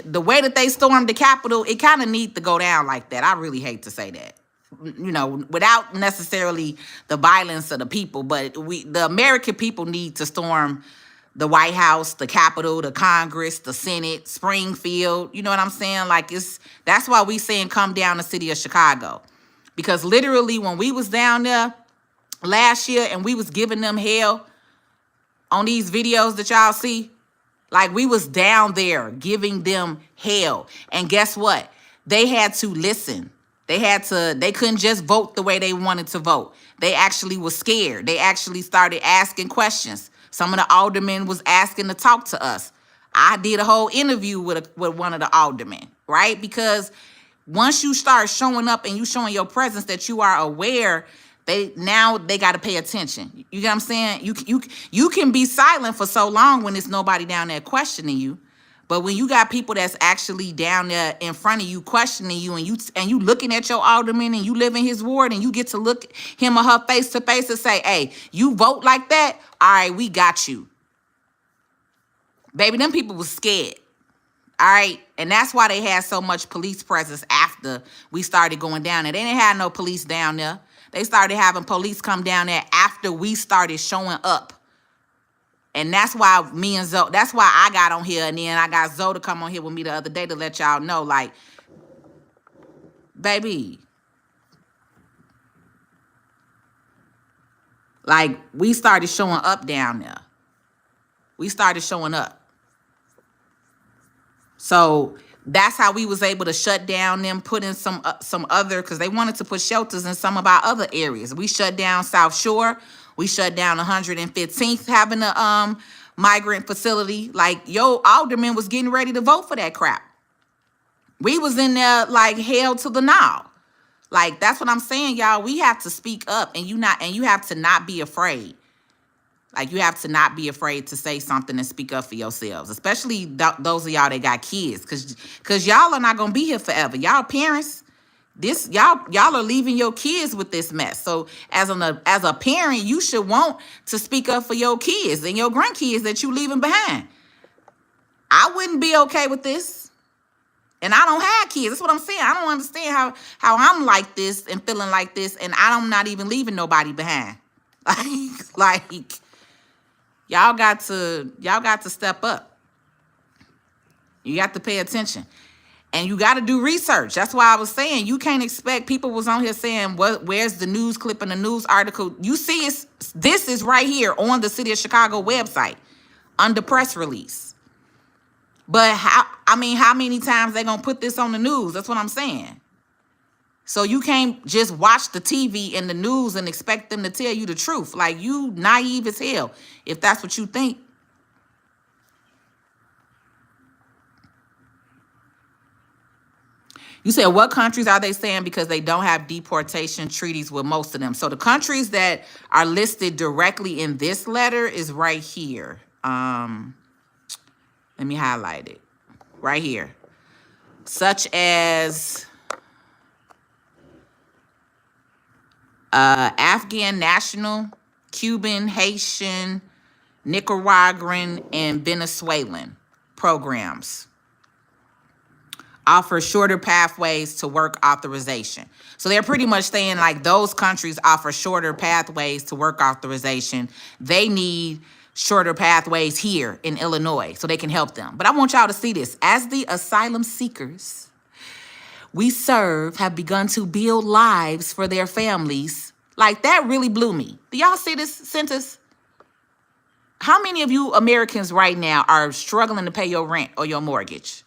the way that they stormed the Capitol, it kind of need to go down like that. I really hate to say that, you know, without necessarily the violence of the people, but the American people need to storm the White House, the Capitol, the Congress, the Senate, Springfield. You know what I'm saying? Like, that's why we saying come down the city of Chicago. Because literally when we was down there last year and we was giving them hell on these videos that y'all see, like we was down there giving them hell. And guess what? They had to listen. They couldn't just vote the way they wanted to vote. They actually was scared. They actually started asking questions. Some of the aldermen was asking to talk to us. I did a whole interview with one of the aldermen, right? Because once you start showing up and you showing your presence that you are aware, they got to pay attention. You get what I'm saying? You can be silent for so long when there's nobody down there questioning you. But when you got people that's actually down there in front of you questioning you, and you looking at your alderman and you live in his ward and you get to look him or her face to face and say, hey, you vote like that? All right, we got you. Baby, them people was scared. All right. And that's why they had so much police presence after we started going down there. They didn't have no police down there. They started having police come down there after we started showing up. And that's why me and Zoe, that's why I got on here. And then I got Zoe to come on here with me the other day to let y'all know, like, baby, like we started showing up down there. We started showing up. So that's how we was able to shut down them, put in some other, because they wanted to put shelters in some of our other areas. We shut down South Shore. We shut down 115th, having a migrant facility. Like, yo, alderman was getting ready to vote for that crap. We was in there like hell to the now. Like, that's what I'm saying, y'all. We have to speak up, and you have to not be afraid. Like, you have to not be afraid to say something and speak up for yourselves, especially those of y'all that got kids, because y'all are not going to be here forever. Y'all parents, y'all are leaving your kids with this mess. So as a parent, you should want to speak up for your kids and your grandkids that you leaving behind. I wouldn't be okay with this. And I don't have kids. That's what I'm saying. I don't understand how I'm like this and feeling like this, and I'm not even leaving nobody behind. Like y'all got to step up. You got to pay attention. And you got to do research. That's why I was saying you can't expect, people was on here saying, where's the news clip and the news article? You see, this is right here on the City of Chicago website under press release. But how many times they going to put this on the news? That's what I'm saying. So you can't just watch the TV and the news and expect them to tell you the truth. Like, you naive as hell if that's what you think. You said, what countries are they saying because they don't have deportation treaties with most of them? So the countries that are listed directly in this letter is right here. Let me highlight it. Right here. Such as Afghan national, Cuban, Haitian, Nicaraguan, and Venezuelan programs offer shorter pathways to work authorization. So they're pretty much saying, like, those countries offer shorter pathways to work authorization. They need shorter pathways here in Illinois so they can help them. But I want y'all to see this. As the asylum seekers we serve have begun to build lives for their families. Like, that really blew me. Do y'all see this sentence? How many of you Americans right now are struggling to pay your rent or your mortgage?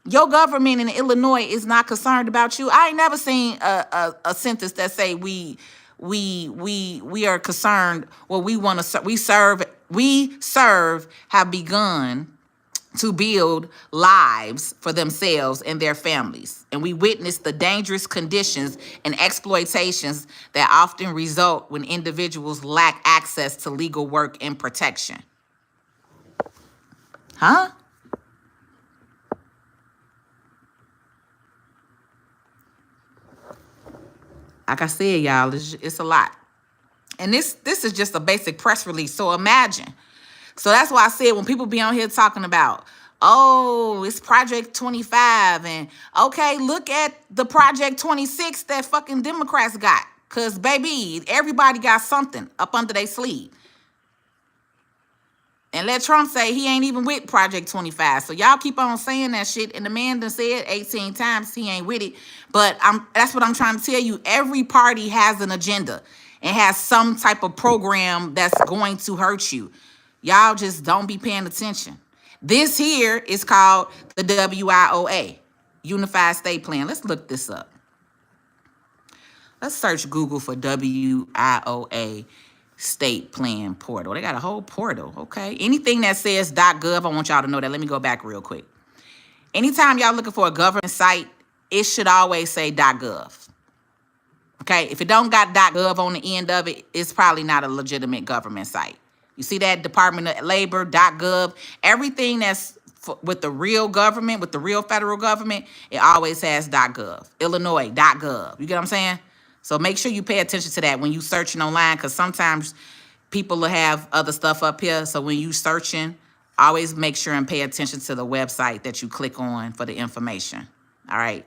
Your government in Illinois is not concerned about you. I ain't never seen a sentence that say we are concerned. Well, we serve have begun to build lives for themselves and their families. And we witness the dangerous conditions and exploitations that often result when individuals lack access to legal work and protection. Huh? Like I said, y'all, it's a lot. And this is just a basic press release. So imagine. So that's why I said when people be on here talking about, oh, it's Project 25, and okay, look at the Project 26 that fucking Democrats got. Cause baby, everybody got something up under their sleeve. And let Trump say he ain't even with Project 25. So y'all keep on saying that shit. And the man done said 18 times he ain't with it. But that's what I'm trying to tell you. Every party has an agenda and has some type of program that's going to hurt you. Y'all just don't be paying attention. This here is called the WIOA, Unified State Plan. Let's look this up. Let's search Google for WIOA state plan portal. They got a whole portal, okay? Anything that says .gov, I want y'all to know that. Let me go back real quick. Anytime y'all looking for a government site, it should always say .gov. Okay? If it don't got .gov on the end of it, it's probably not a legitimate government site. You see that Department of Labor, .gov, everything that's with the real government, with the real federal government, it always has .gov. Illinois, .gov. You get what I'm saying? So make sure you pay attention to that when you searching online, because sometimes people will have other stuff up here. So when you searching, always make sure and pay attention to the website that you click on for the information. All right.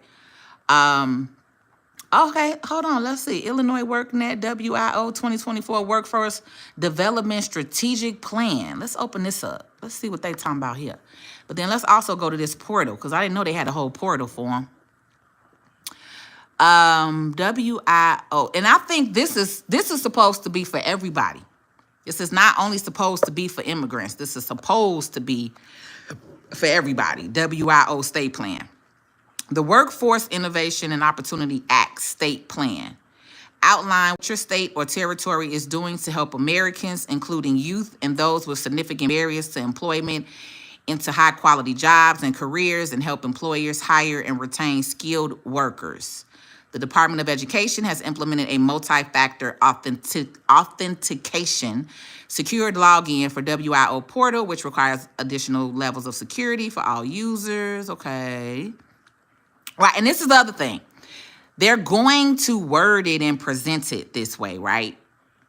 Okay, hold on. Let's see. Illinois WorkNet WIO 2024 Workforce Development Strategic Plan. Let's open this up. Let's see what they talking about here. But then let's also go to this portal, because I didn't know they had a whole portal for them. WIO, and I think this is supposed to be for everybody. This is not only supposed to be for immigrants. This is supposed to be for everybody. WIO state plan. The Workforce Innovation and Opportunity Act state plan outline what your state or territory is doing to help Americans, including youth and those with significant barriers to employment, into high quality jobs and careers, and help employers hire and retain skilled workers. The Department of Education has implemented a multi-factor authentication secured login for WIO portal, which requires additional levels of security for all users. Okay. Right, and this is the other thing. They're going to word it and present it this way, right?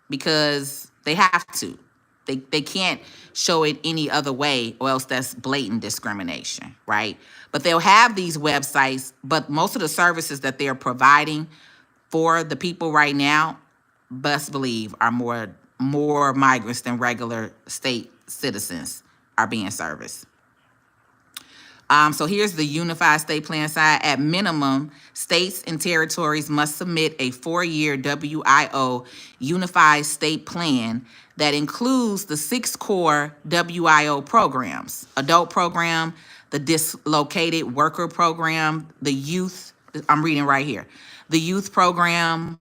Because they have to. They can't show it any other way, or else that's blatant discrimination, right? But they'll have these websites, but most of the services that they're providing for the people right now, best believe, are more migrants than regular state citizens are being serviced. So here's the Unified State Plan side. At minimum, states and territories must submit a 4-year WIO Unified State Plan that includes the 6 core WIO programs: adult program, the dislocated worker program, the youth, I'm reading right here, the youth program,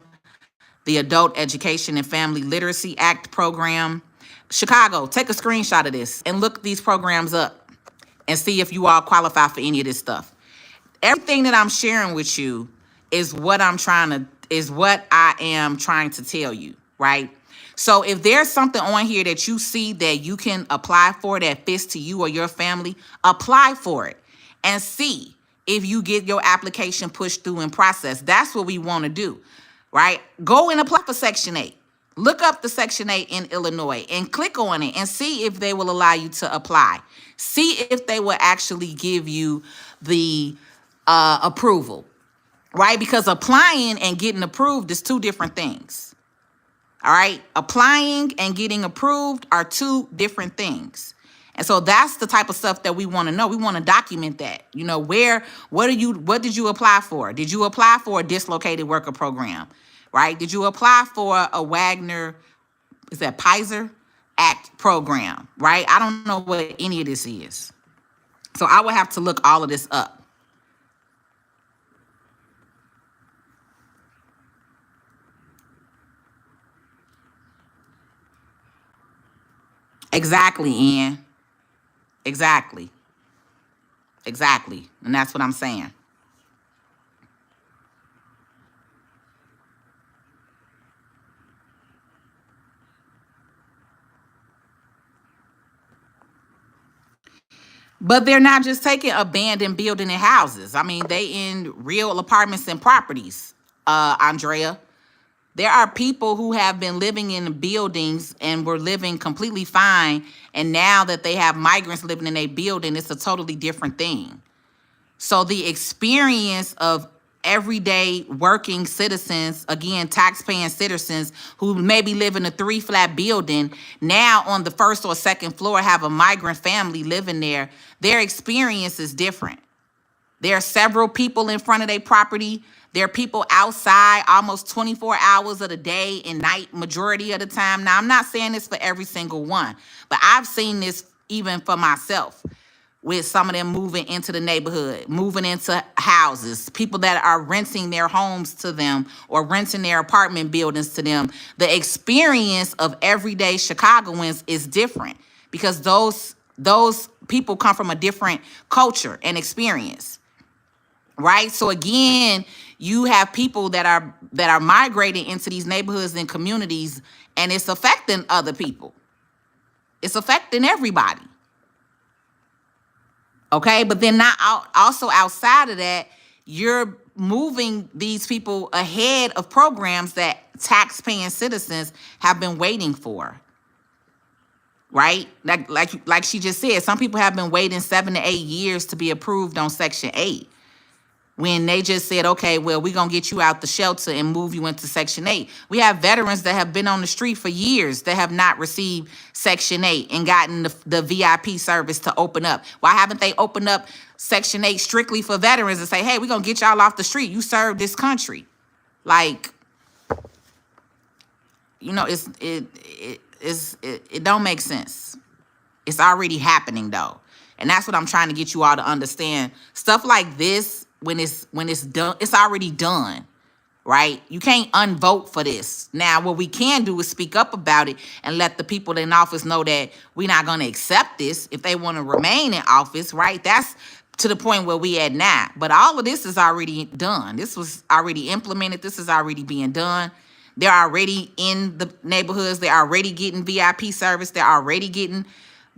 the Adult Education and Family Literacy Act program. Chicago, take a screenshot of this and look these programs up and see if you all qualify for any of this stuff. Everything that I'm sharing with you is what I am trying to tell you, right? So if there's something on here that you see that you can apply for that fits to you or your family, apply for it and see if you get your application pushed through and processed. That's what we want to do, right? Go and apply for Section 8. Look up the Section 8 in Illinois and click on it and see if they will allow you to apply. See if they will actually give you the approval, right? Because applying and getting approved is 2 different things, all right? Applying and getting approved are 2 different things. And so that's the type of stuff that we want to know. We want to document that. You know, what did you apply for? Did you apply for a dislocated worker program, right? Did you apply for a Wagner, is that Pizer Act program, right? I don't know what any of this is. So I would have to look all of this up. Exactly, Ian. Exactly. And that's what I'm saying. But they're not just taking abandoned building and houses. I mean, they in real apartments and properties, Andrea. There are people who have been living in buildings and were living completely fine. And now that they have migrants living in a building, it's a totally different thing. So the experience of everyday working citizens, again, tax-paying citizens who maybe live in a 3-flat building, now on the first or second floor have a migrant family living there, their experience is different. There are several people in front of their property. There are people outside almost 24 hours of the day and night, majority of the time. Now, I'm not saying this for every single one, but I've seen this even for myself with some of them moving into the neighborhood, moving into houses, people that are renting their homes to them or renting their apartment buildings to them. The experience of everyday Chicagoans is different because those people come from a different culture and experience. Right? So again, you have people that are migrating into these neighborhoods and communities, and it's affecting other people. It's affecting everybody. Okay, but then also outside of that, you're moving these people ahead of programs that tax-paying citizens have been waiting for. Right? Like she just said, some people have been waiting 7 to 8 years to be approved on Section 8. When they just said, okay, well, we're going to get you out the shelter and move you into Section 8. We have veterans that have been on the street for years that have not received Section 8 and gotten the VIP service to open up. Why haven't they opened up Section 8 strictly for veterans and say, hey, we're going to get y'all off the street. You served this country. Like, you know, it don't make sense. It's already happening, though. And that's what I'm trying to get you all to understand. Stuff like this, when it's done, it's already done, right? You can't unvote for this. Now, what we can do is speak up about it and let the people in office know that we're not going to accept this if they want to remain in office, right? That's to the point where we at now. But all of this is already done. This was already implemented. This is already being done. They're already in the neighborhoods. They're already getting VIP service. They're already getting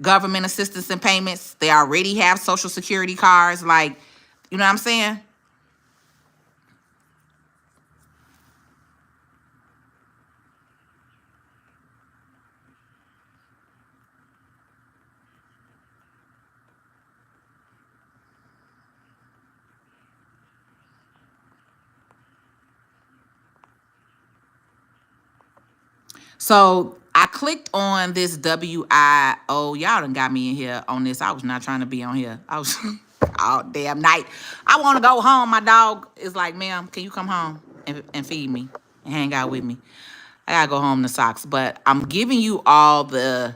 government assistance and payments. They already have Social Security cards. Like, you know what I'm saying? So I clicked on this WIO. Y'all done got me in here on this. I was not trying to be on here. I was all damn night. I want to go home. My dog is like, ma'am, can you come home and feed me and hang out with me? I gotta go home to socks. But I'm giving you all the,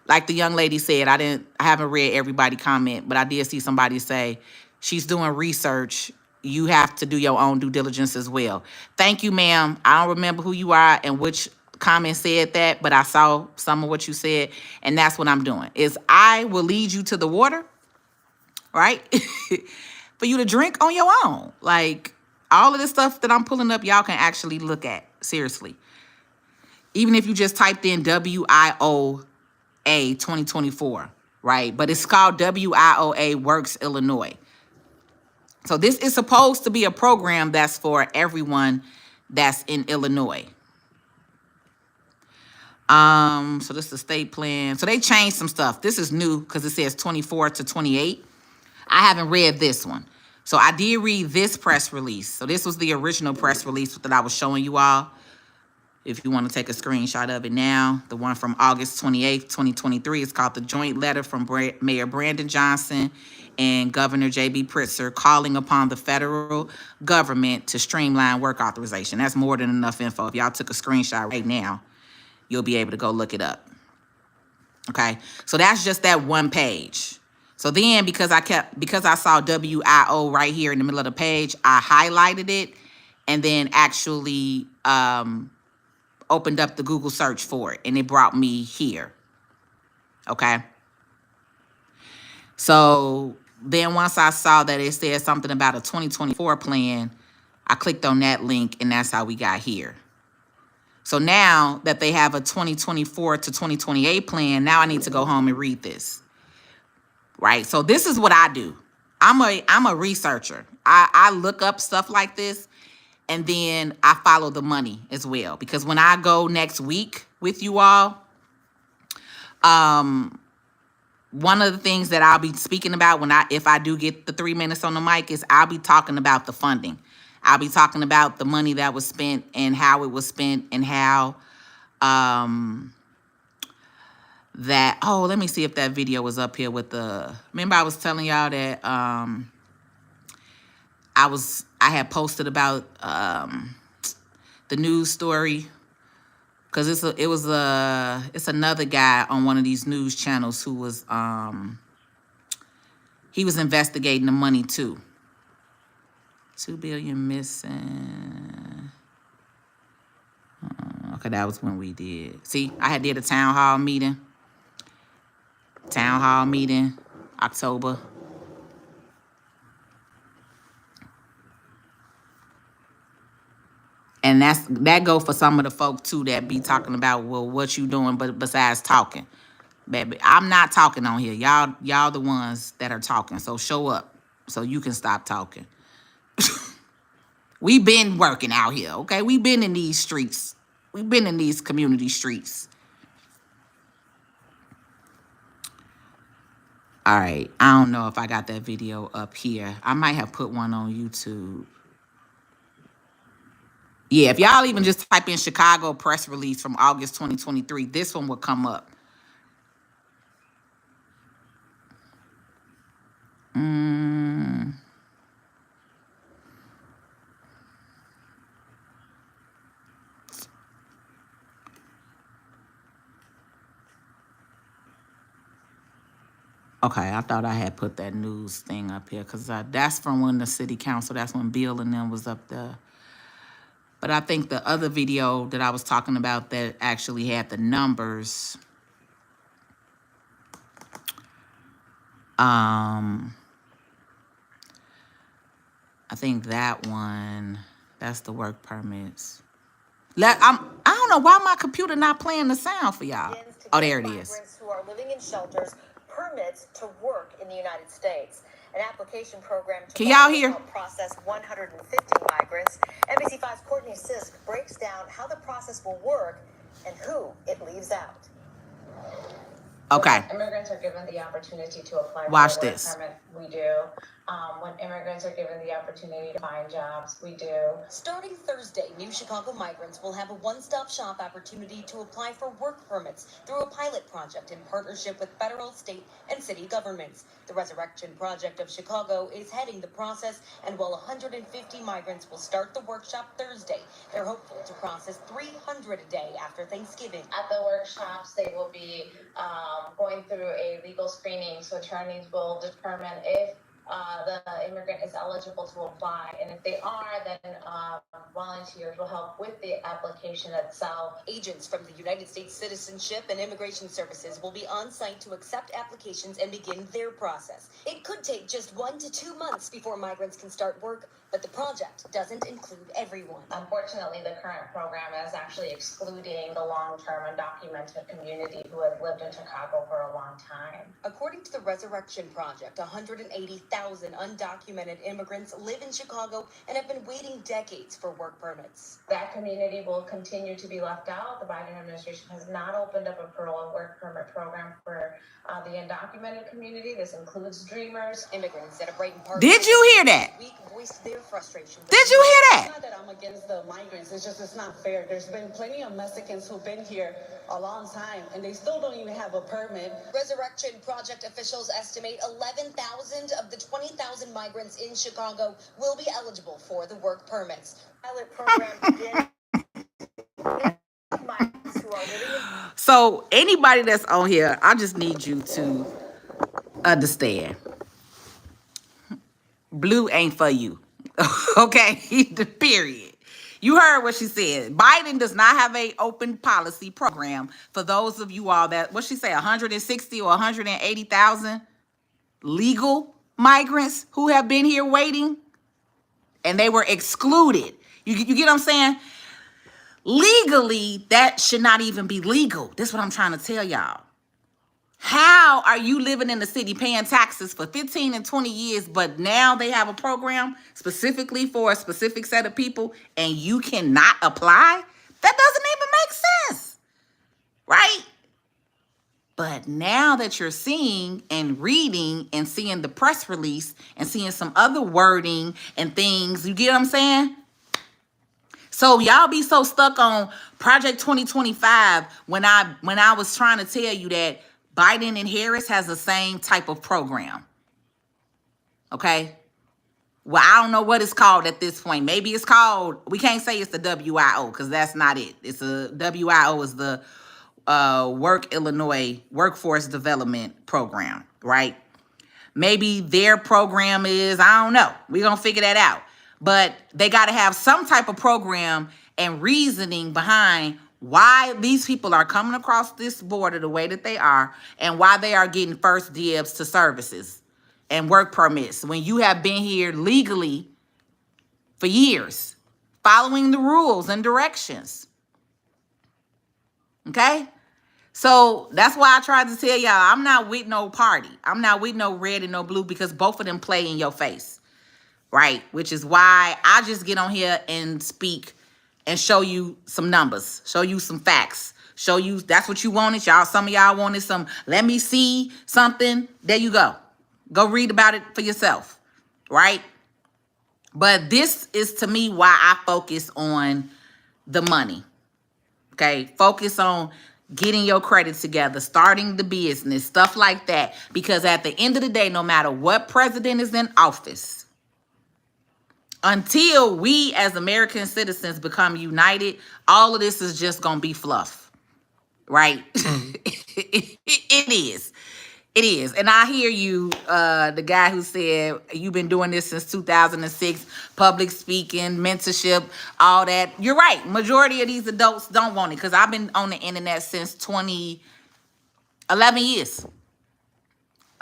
like the young lady said, I haven't read everybody comment, but I did see somebody say she's doing research. You have to do your own due diligence as well. Thank you, ma'am. I don't remember who you are and which comment said that, but I saw some of what you said, and that's what I'm doing. Is I will lead you to the water, right? For you to drink on your own. Like, all of this stuff that I'm pulling up, y'all can actually look at, seriously. Even if you just typed in WIOA 2024, right? But it's called WIOA Works Illinois. So this is supposed to be a program that's for everyone that's in Illinois. So this is the state plan. So they changed some stuff. This is new because it says 24 to 28. I haven't read this one. So I did read this press release. So this was the original press release that I was showing you all. If you want to take a screenshot of it now, the one from August 28th, 2023, it's called the Joint Letter from Mayor Brandon Johnson and Governor J.B. Pritzker calling upon the federal government to streamline work authorization. That's more than enough info. If y'all took a screenshot right now, you'll be able to go look it up. Okay, so that's just that one page. So then because I saw WIO right here in the middle of the page, I highlighted it and then actually opened up the Google search for it, and it brought me here. Okay. So then once I saw that it said something about a 2024 plan, I clicked on that link, and that's how we got here. So now that they have a 2024 to 2028 plan, now I need to go home and read this. Right? So this is what I do. I'm a researcher. I look up stuff like this, And then I follow the money as well. Because when I go next week with you all, one of the things that I'll be speaking about if I do get the 3 minutes on the mic is I'll be talking about the funding. I'll be talking about the money that was spent and how it was spent and how let me see if that video was up here with remember I was telling y'all that I had posted about the news story, because it's another guy on one of these news channels who was he was investigating the money too. 2 billion missing. Okay, that was when we did. See, I did a town hall meeting. October. And that go for some of the folk too that be talking about, well, what you doing but besides talking. Baby, I'm not talking on here. Y'all the ones that are talking. So show up so you can stop talking. We been working out here, okay? We been in these streets. We've been in these community streets. All right. I don't know if I got that video up here. I might have put one on YouTube. Yeah, if y'all even just type in Chicago press release from August 2023, this one will come up. Okay, I thought I had put that news thing up here because that's from when the city council, that's when Bill and them was up there. But I think the other video that I was talking about that actually had the numbers, I think that one, that's the work permits. I don't know why my computer not playing the sound for y'all. Oh, there it is. Migrants who are living in shelters permits to work in the United States. An application program to Can y'all hear? Process 150 migrants. NBC5's Courtney Sisk breaks down how the process will work and who it leaves out. Okay. When immigrants are given the opportunity to apply Watch for a work this. permit, we do. When immigrants are given the opportunity to find jobs, we do. Starting Thursday, new Chicago migrants will have a one-stop shop opportunity to apply for work permits through a pilot project in partnership with federal, state, and city governments. The Resurrection Project of Chicago is heading the process, and while 150 migrants will start the workshop Thursday, they're hopeful to process 300 a day after Thanksgiving. At the workshops, they will be going through a legal screening, so attorneys will determine if the immigrant is eligible to apply, and if they are, then volunteers will help with the application itself. Agents from the United States Citizenship and Immigration Services will be on site to accept applications and begin their process. It could take just 1 to 2 months before migrants can start work, but the project doesn't include everyone. Unfortunately, the current program is actually excluding the long-term undocumented community who has lived in Chicago for a long time. According to the Resurrection Project, 180,000 undocumented immigrants live in Chicago and have been waiting decades for work permits. That community will continue to be left out. The Biden administration has not opened up a parole work permit program for the undocumented community. This includes dreamers, immigrants at a Brighton Park. Did you hear that? Voiced their frustration. Did you hear that? It's not that I'm against the migrants. It's just it's not fair. There's been plenty of Mexicans who've been here a long time, and they still don't even have a permit. Resurrection Project officials estimate 11,000 of the 20,000 migrants in Chicago will be eligible for the work permits. Pilot program begins. So anybody that's on here, I just need you to understand. Blue ain't for you. Okay? Period. You heard what she said. Biden does not have a open policy program for those of you all that, what she say, 160 or 180,000 legal migrants who have been here waiting, and they were excluded. You get what I'm saying? Legally, that should not even be legal. This is what I'm trying to tell y'all. How are you living in the city paying taxes for 15 and 20 years, but now they have a program specifically for a specific set of people and you cannot apply? That doesn't even make sense, right? But now that you're seeing and reading and seeing the press release and seeing some other wording and things, you get what I'm saying? So y'all be so stuck on Project 2025 when I was trying to tell you that Biden and Harris has the same type of program. Okay? Well, I don't know what it's called at this point. Maybe it's called, we can't say it's the WIO because that's not it. It's a WIO is the Work Illinois Workforce Development Program, right? Maybe their program is, I don't know. We're going to figure that out. But they got to have some type of program and reasoning behind why these people are coming across this border the way that they are and why they are getting first dibs to services and work permits when you have been here legally for years, following the rules and directions. Okay? So that's why I tried to tell y'all, I'm not with no party. I'm not with no red and no blue because both of them play in your face, right? Which is why I just get on here and speak and show you some numbers, show you some facts, show you that's what you wanted. Y'all, some of y'all wanted some, let me see something. There you go. Go read about it for yourself, right? But this is to me why I focus on the money. Okay, focus on getting your credit together, starting the business, stuff like that. Because at the end of the day, no matter what president is in office, until we as American citizens become united, all of this is just going to be fluff, right? It is. It is. And I hear you, the guy who said you've been doing this since 2006, public speaking, mentorship, all that. You're right. Majority of these adults don't want it because I've been on the internet since 11 years.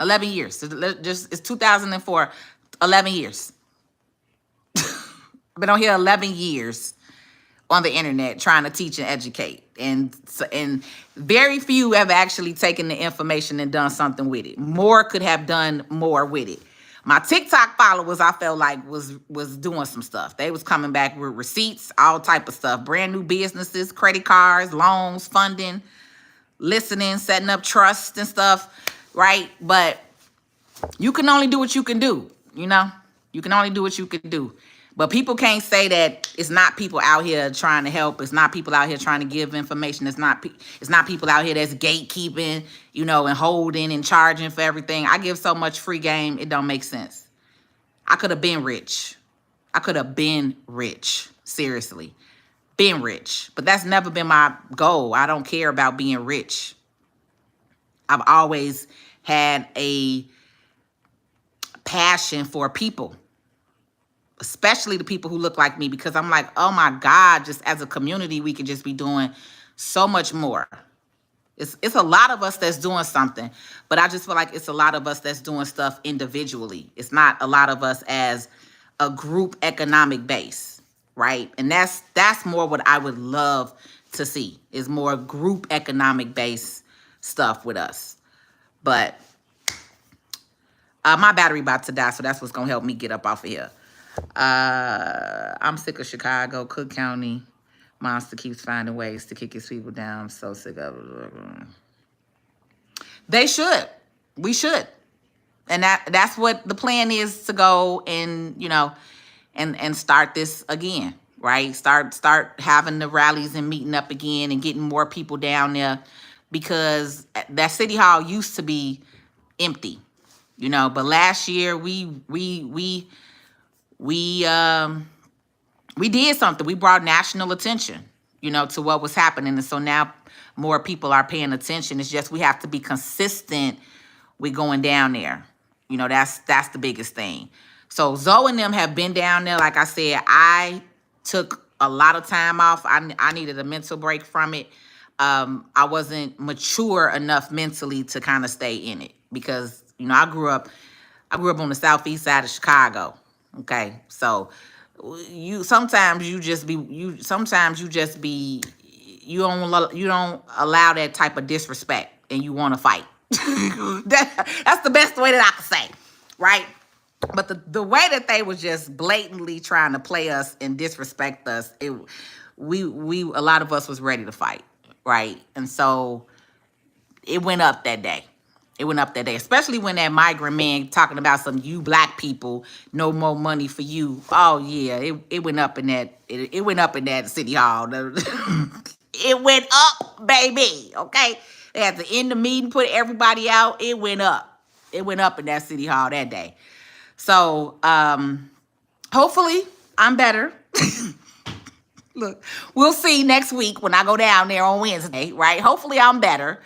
11 years. It's 2004, 11 years. I've been on here 11 years on the internet trying to teach and educate. And very few have actually taken the information and done something with it. More could have done more with it. My TikTok followers, I felt like was doing some stuff. They was coming back with receipts, all type of stuff. Brand new businesses, credit cards, loans, funding, listening, setting up trusts and stuff, right? But you can only do what you can do, you know? You can only do what you can do. But people can't say that it's not people out here trying to help. It's not people out here trying to give information. It's not people out here that's gatekeeping, you know, and holding and charging for everything. I give so much free game, it don't make sense. I could have been rich. Seriously. Been rich. But that's never been my goal. I don't care about being rich. I've always had a passion for people, especially the people who look like me, because I'm like, oh my God, just as a community, we could just be doing so much more. It's a lot of us that's doing something, but I just feel like it's a lot of us that's doing stuff individually. It's not a lot of us as a group economic base, right? And that's more what I would love to see, is more group economic base stuff with us. But my battery about to die, so that's what's gonna help me get up off of here. I'm sick of Chicago. Cook County monster keeps finding ways to kick his people down. I'm so sick of it. They should. We should. And that's what the plan is, to go and, you know, and start this again, right? Start having the rallies and meeting up again and getting more people down there, because that city hall used to be empty, you know, but last year we did something. We brought national attention, you know, to what was happening. And so now more people are paying attention. It's just we have to be consistent with going down there. You know, that's the biggest thing. So Zoe and them have been down there. Like I said, I took a lot of time off. I needed a mental break from it. I wasn't mature enough mentally to kind of stay in it because, you know, I grew up on the southeast side of Chicago. Okay, so you don't allow that type of disrespect, and you want to fight. That's the best way that I can say, right? But the way that they was just blatantly trying to play us and disrespect us, we a lot of us was ready to fight, right? And so it went up that day. It went up that day, especially when that migrant man talking about some you black people, no more money for you. Oh yeah, it went up in that it went up in that city hall. It went up, baby. Okay, they had to end the meeting, put everybody out. It went up. It went up in that city hall that day. So hopefully I'm better. Look, we'll see next week when I go down there on Wednesday, right? Hopefully I'm better.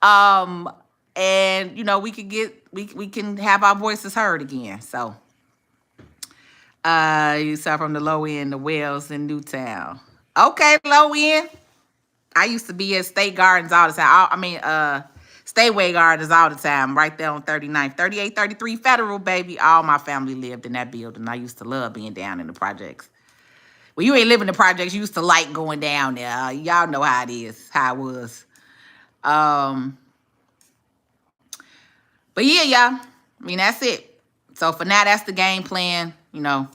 Um, and you know, we can have our voices heard again. So you saw from the low end, the Wells in Newtown. Okay, low end. I used to be at State Gardens all the time. Stateway Gardens all the time, right there on 39th, 38, 33 Federal, baby. All my family lived in that building. I used to love being down in the projects. Well, you ain't living in the projects. You used to like going down there. Y'all know how it is, how it was. But yeah, y'all. I mean, that's it. So for now, that's the game plan. You know,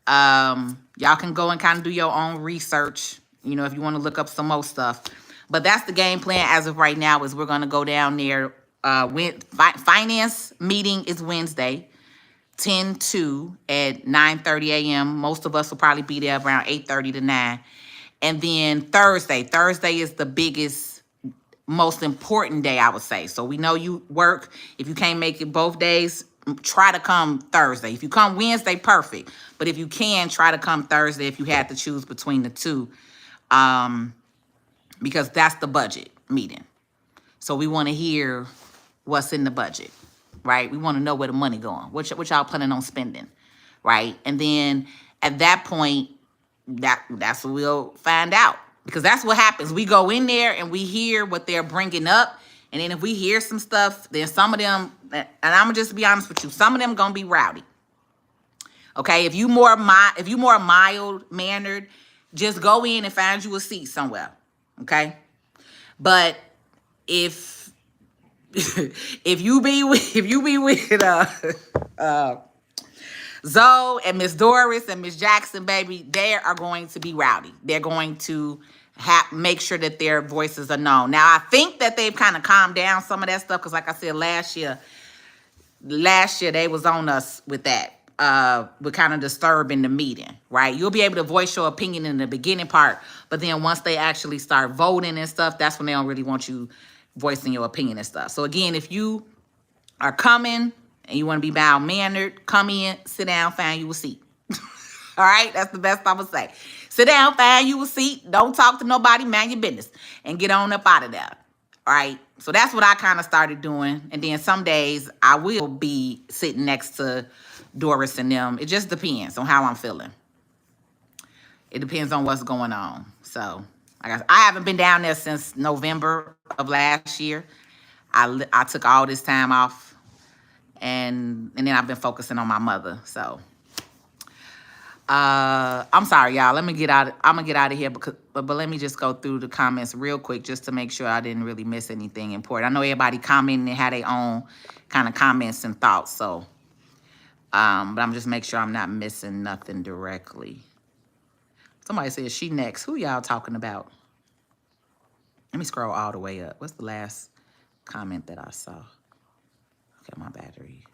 y'all can go and kind of do your own research. You know, if you want to look up some more stuff. But that's the game plan as of right now. Is we're gonna go down there. Finance meeting is Wednesday, 10-2 at 9:30 a.m. Most of us will probably be there around 8:30 to 9. And then Thursday is the biggest, most important day, I would say. So we know you work. If you can't make it both days, try to come Thursday. If you come Wednesday, perfect. But if you can, try to come Thursday if you had to choose between the two, because that's the budget meeting. So we want to hear what's in the budget, right? We want to know where the money going. What y'all planning on spending, right? And then at that point, that's what we'll find out, because that's what happens. We go in there and we hear what they're bringing up, and then if we hear some stuff, then some of them, and I'm gonna just be honest with you, some of them gonna be rowdy. Okay, if you more mild mannered, just go in and find you a seat somewhere. Okay, but if if you be with Zoe and Miss Doris and Miss Jackson, baby, they are going to be rowdy. They're going to make sure that their voices are known. Now, I think that they've kind of calmed down some of that stuff, because like I said, last year they was on us with that. With kind of disturbing the meeting, right? You'll be able to voice your opinion in the beginning part, but then once they actually start voting and stuff, that's when they don't really want you voicing your opinion and stuff. So again, if you are coming and you want to be mild-mannered, come in, sit down, find you a seat. All right? That's the best I would say. Sit down, find you a seat. Don't talk to nobody, mind your business, and get on up out of there. All right? So that's what I kind of started doing. And then some days I will be sitting next to Doris and them. It just depends on how I'm feeling. It depends on what's going on. So I haven't been down there since November of last year. I took all this time off, and then I've been focusing on my mother. So I'm sorry, y'all. I'm gonna get out of here, but let me just go through the comments real quick just to make sure I didn't really miss anything important. I know everybody commenting and had their own kind of comments and thoughts. So but I'm just make sure I'm not missing nothing directly. Somebody says she next. Who y'all talking about? Let me scroll all the way up. What's the last comment that I saw? Okay, my battery.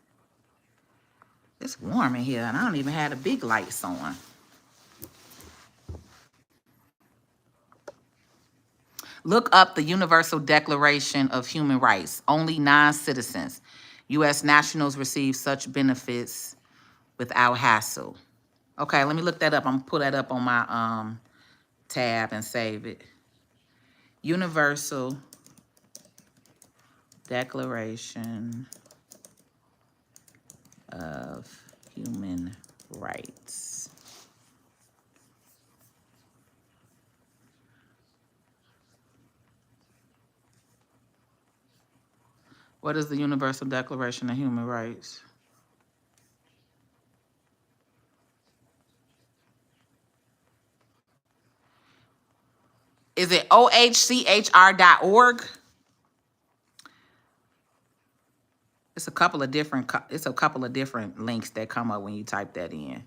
It's warm in here, and I don't even have the big lights on. Look up the Universal Declaration of Human Rights. Only non-citizens, U.S. nationals, receive such benefits without hassle. Okay, let me look that up. I'm gonna pull that up on my tab and save it. Universal Declaration of Human Rights. What is the Universal Declaration of Human Rights? Is it ohchr.org? It's a couple of different. It's a couple of different links that come up when you type that in.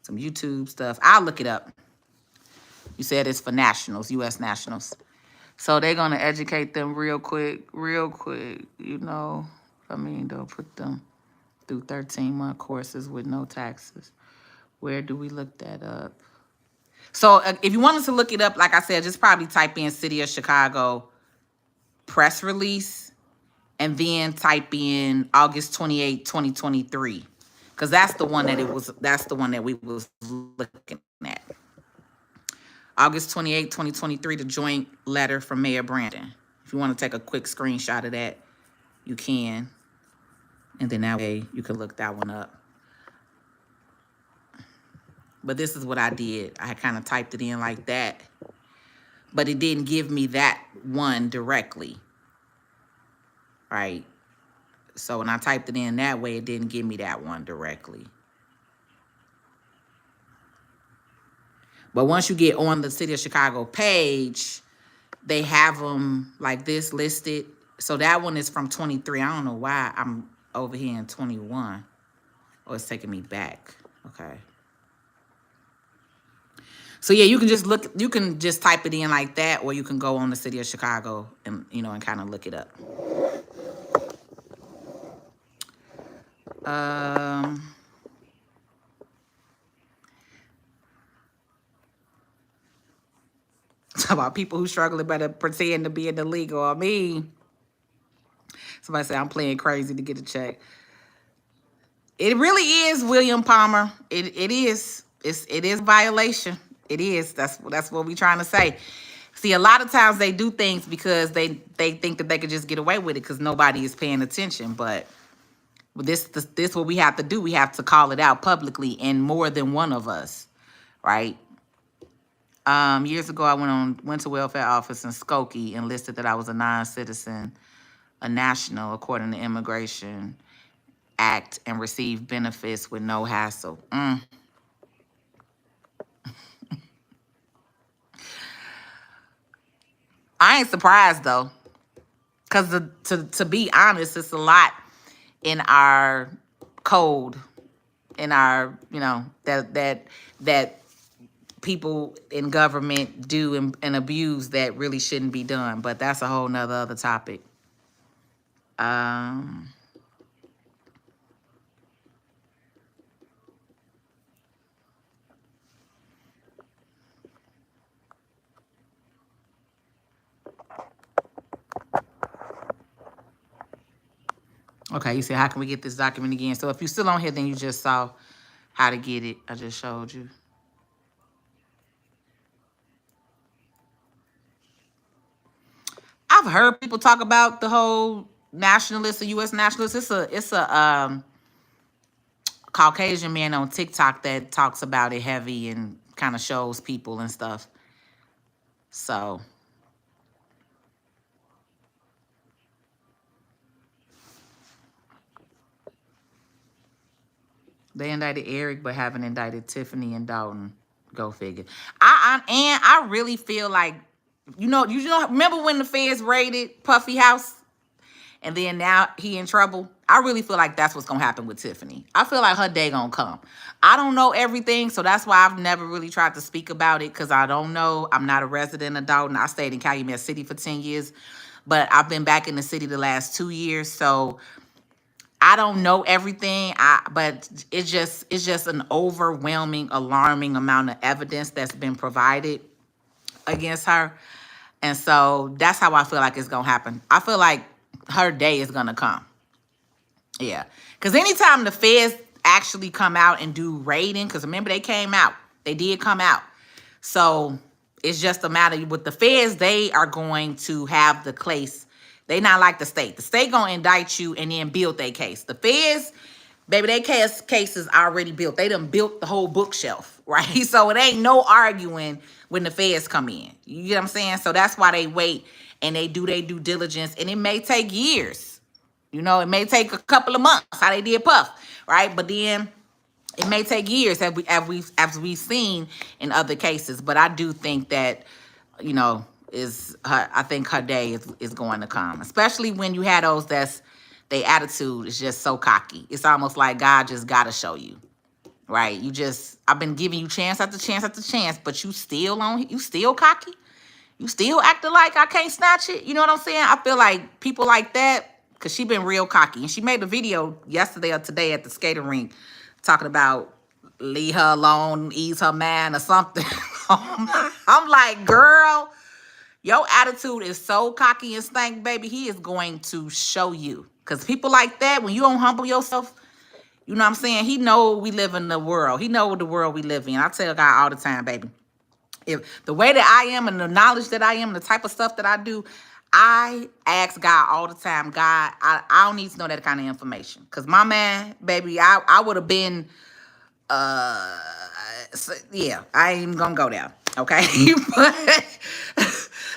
Some YouTube stuff. I'll look it up. You said it's for nationals, U.S. nationals. So they're gonna educate them real quick, real quick. You know, I mean, they'll put them through 13-month courses with no taxes. Where do we look that up? So if you wanted to look it up, like I said, just probably type in City of Chicago press release and then type in August 28, 2023. Because that's the one that we was looking at. August 28, 2023, the joint letter from Mayor Brandon. If you want to take a quick screenshot of that, you can. And then that way you can look that one up. But this is what I did. I kind of typed it in like that. But it didn't give me that one directly. Right? So when I typed it in that way, it didn't give me that one directly. But once you get on the City of Chicago page, they have them like this listed. So that one is from 23. I don't know why I'm over here in 21. Oh, it's taking me back. Okay. So yeah, you can just look, you can just type it in like that, or you can go on the City of Chicago and, you know, and kind of look it up. About people who struggle better pretend to be in the legal. I mean, somebody say I'm playing crazy to get a check. It really is, William Palmer. It is. It is violation. It is. That's what we're trying to say. See, a lot of times they do things because they think that they could just get away with it because nobody is paying attention. But this what we have to do. We have to call it out publicly, and more than one of us, right? Years ago, I went to welfare office in Skokie and listed that I was a non-citizen, a national, according to Immigration Act, and received benefits with no hassle. I ain't surprised though, because to be honest, it's a lot in our code, in our, you know, that people in government do and abuse that really shouldn't be done. But that's a whole nother other topic. Okay, you said, how can we get this document again? So if you're still on here, then you just saw how to get it. I just showed you. I've heard people talk about the whole nationalist or U.S. nationalist. It's a Caucasian man on TikTok that talks about it heavy and kind of shows people and stuff. So they indicted Eric, but haven't indicted Tiffany and Dalton. Go figure. I really feel like, you know, remember when the feds raided Puffy house? And then now he in trouble. I really feel like that's what's going to happen with Tiffany. I feel like her day going to come. I don't know everything, so that's why I've never really tried to speak about it, because I don't know. I'm not a resident of Dalton. I stayed in Calumet City for 10 years, but I've been back in the city the last 2 years, so I don't know everything. But it's just an overwhelming, alarming amount of evidence that's been provided against her. And so that's how I feel like it's going to happen. I feel like her day is going to come. Yeah. Because anytime the feds actually come out and do raiding, because remember they came out. They did come out. So it's just a matter with the feds, they are going to have the case. They not like the state. The state going to indict you and then build their case. The feds, baby, their case is already built. They done built the whole bookshelf, right? So it ain't no arguing when the feds come in. You get what I'm saying? So that's why they wait and they do their due diligence. And it may take years. You know, it may take a couple of months, how they did Puff, right? But then it may take years, as we've seen in other cases. But I do think that, you know, I think her day is going to come, especially when you had those their attitude is just so cocky. It's almost like God just gotta show you, right? I've been giving you chance after chance after chance, but you still cocky. You still acting like I can't snatch it. You know what I'm saying? I feel like people like that, because she been real cocky. And she made a video yesterday or today at the skating rink talking about leave her alone, ease her man or something. I'm like, girl, your attitude is so cocky and stank, baby. He is going to show you. Because people like that, when you don't humble yourself, you know what I'm saying? He know we live in the world. He know the world we live in. I tell God all the time, baby. If the way that I am and the knowledge that I am, the type of stuff that I do, I ask God all the time, God, I don't need to know that kind of information. Because my man, baby, I would have been, yeah, I ain't even gonna go there, okay? But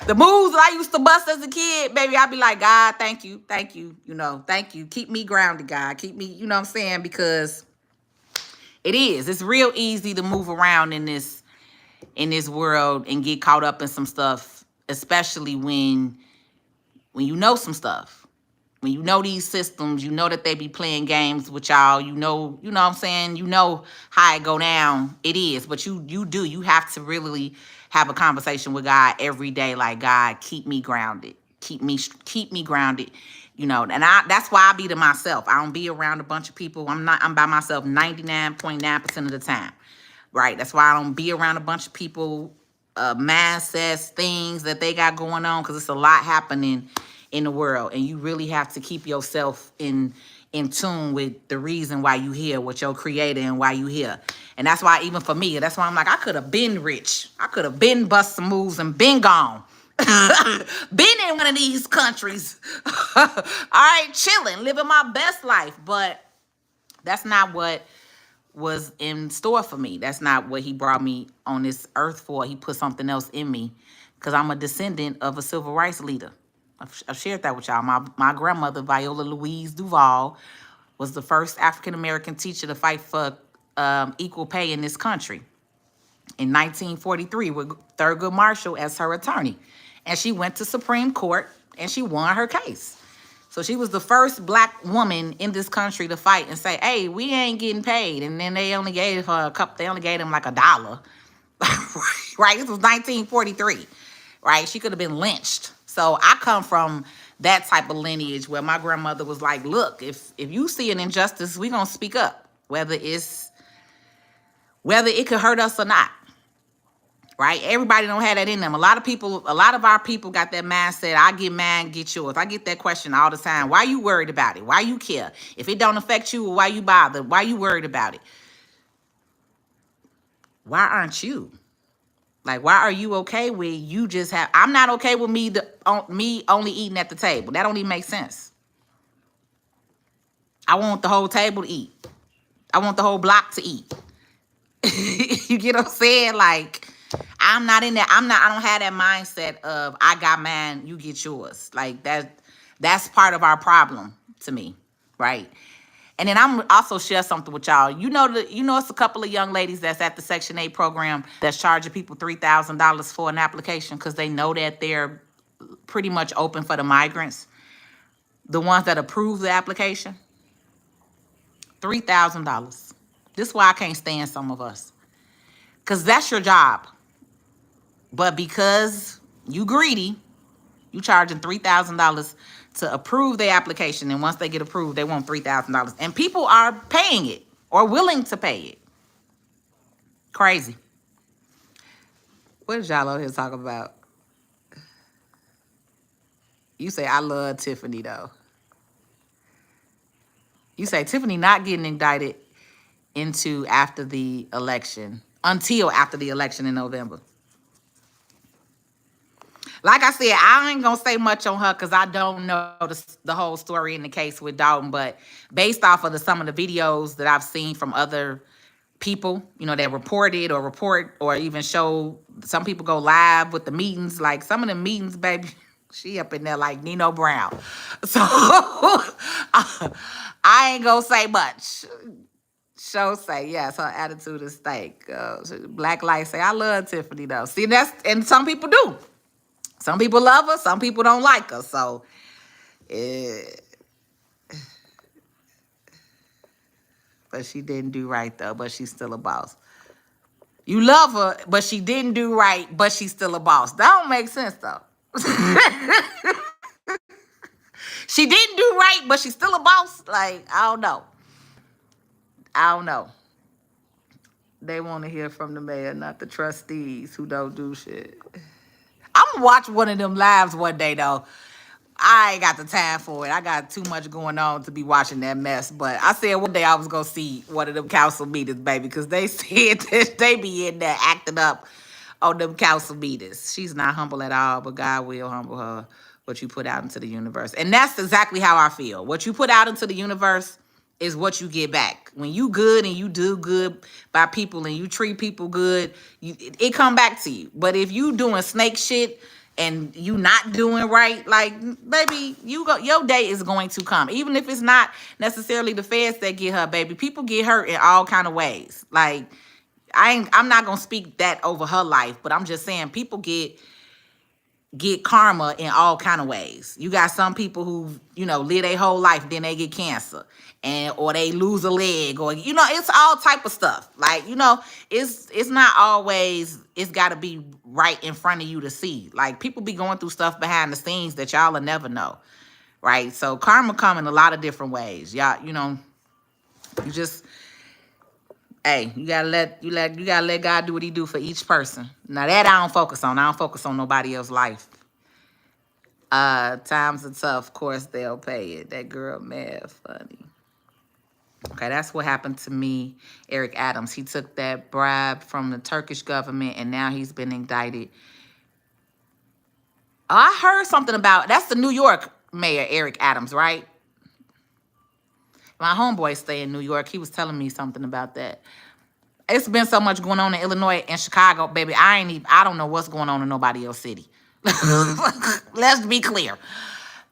the moves that I used to bust as a kid, baby, I'd be like, God, thank you, thank you. Keep me grounded, God. Keep me, you know what I'm saying? Because it's real easy to move around in this world and get caught up in some stuff, especially when you know some stuff. When you know these systems, you know that they be playing games with y'all. You know what I'm saying? You know how it go down. It is, but you have to really have a conversation with God every day. Like, God, keep me grounded. Keep me grounded. And that's why I be to myself. I don't be around a bunch of people. I'm by myself 99.9% of the time. Right? That's why I don't be around a bunch of people, mindsets, things that they got going on, because it's a lot happening in the world, and you really have to keep yourself in tune with the reason why you here, with your creator and why you here. And that's why, even for me, that's why I'm like, I could have been rich. I could have been bust some moves and been gone. Been in one of these countries. All right, chilling, living my best life. But that's not what was in store for me. That's not what he brought me on this earth for. He put something else in me, because I'm a descendant of a civil rights leader. I've shared that with y'all. My grandmother, Viola Louise Duval, was the first African-American teacher to fight for equal pay in this country in 1943 with Thurgood Marshall as her attorney. And she went to Supreme Court and she won her case. So she was the first black woman in this country to fight and say, hey, we ain't getting paid. And then they only gave her they only gave them like $1. Right? This was 1943. Right? She could have been lynched. So I come from that type of lineage where my grandmother was like, look, if you see an injustice, we gonna speak up, whether it could hurt us or not. Right? Everybody don't have that in them. A lot of our people got that mindset, I get mine, get yours. I get that question all the time. Why you worried about it? Why you care? If it don't affect you, why you bother? Why you worried about it? Why aren't you? Like, why are you okay with you just have... I'm not okay with me only eating at the table. That don't even make sense. I want the whole table to eat. I want the whole block to eat. You get what I'm saying? Like, I'm not in that. I don't have that mindset of I got mine, you get yours. Like, that's part of our problem to me, right? And then I'm also share something with y'all. It's a couple of young ladies that's at the Section 8 program that's charging people $3,000 for an application because they know that they're pretty much open for the migrants. The ones that approve the application, $3,000. This is why I can't stand some of us. Because that's your job. But because you greedy, you charging $3,000 to approve their application. And once they get approved, they want $3,000. And people are paying it or willing to pay it. Crazy. What is y'all out here talking about? You say, I love Tiffany, though. You say Tiffany not getting indicted until after the election in November. Like I said, I ain't going to say much on her because I don't know the whole story in the case with Dalton. But based off of some of the videos that I've seen from other people, that reported or report or even show, some people go live with the meetings. Like some of the meetings, baby, she up in there like Nino Brown. So I ain't going to say much. Show say, yes, her attitude is stank. Black Light say, I love Tiffany, though. See, and some people do. Some people love her, some people don't like her. So, But she didn't do right, though. But she's still a boss. You love her, but she didn't do right, but she's still a boss. That don't make sense, though. She didn't do right, but she's still a boss. Like, I don't know. I don't know. They want to hear from the mayor, not the trustees who don't do shit. I'm going to watch one of them lives one day, though. I ain't got the time for it. I got too much going on to be watching that mess. But I said one day I was going to see one of them council meetings, baby, because they said that they be in there acting up on them council meetings. She's not humble at all, but God will humble her, what you put out into the universe. And that's exactly how I feel. What you put out into the universe is what you get back. When you good and you do good by people and you treat people good, it come back to you. But if you doing snake shit and you not doing right, like, baby, your day is going to come. Even if it's not necessarily the feds that get her, baby. People get hurt in all kind of ways. Like, I'm not gonna speak that over her life, but I'm just saying people get karma in all kind of ways. You got some people who, live their whole life, then they get cancer, or they lose a leg, or it's all type of stuff. Like, it's not always, it's got to be right in front of you to see. Like, people be going through stuff behind the scenes that y'all will never know, right? So karma come in a lot of different ways. Y'all, you just, hey, you gotta let God do what he do for each person. Now that I don't focus on. I don't focus on nobody else's life. Times are tough, of course they'll pay it. That girl mad funny. Okay, that's what happened to me, Eric Adams. He took that bribe from the Turkish government and now he's been indicted. I heard something about, that's the New York mayor, Eric Adams, right? My homeboy stay in New York. He was telling me something about that. It's been so much going on in Illinois and Chicago, baby. I don't know what's going on in nobody else's city. Let's be clear.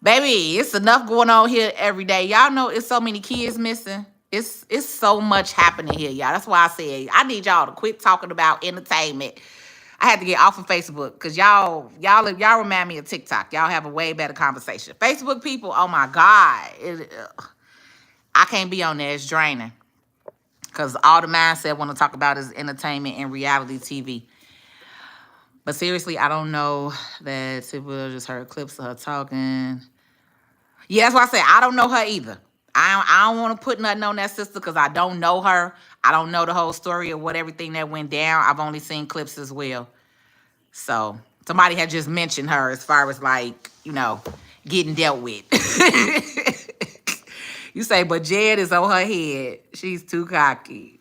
Baby, it's enough going on here every day. Y'all know it's so many kids missing. It's so much happening here, y'all. That's why I said I need y'all to quit talking about entertainment. I had to get off of Facebook because y'all remind me of TikTok. Y'all have a way better conversation. Facebook people, oh my God. I can't be on there. It's draining. Because all the mindset want to talk about is entertainment and reality TV. But seriously, I don't know that people just heard clips of her talking. Yeah, that's why I say I don't know her either. I don't want to put nothing on that sister because I don't know her. I don't know the whole story of everything that went down. I've only seen clips as well. So somebody had just mentioned her as far as getting dealt with. You say, but Jed is on her head. She's too cocky.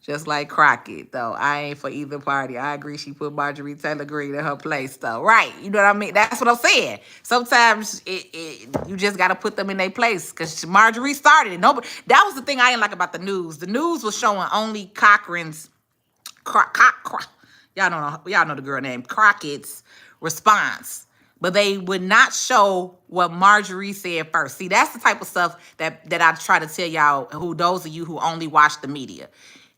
Just like Crockett, though. I ain't for either party. I agree she put Marjorie Taylor Greene in her place, though. Right. You know what I mean? That's what I'm saying. Sometimes you just got to put them in their place because Marjorie started it. Nobody, that was the thing I didn't like about the news. The news was showing only Cochran's, y'all know the girl named Crockett's response. But they would not show what Marjorie said first. See, that's the type of stuff that I try to tell y'all, those of you who only watch the media.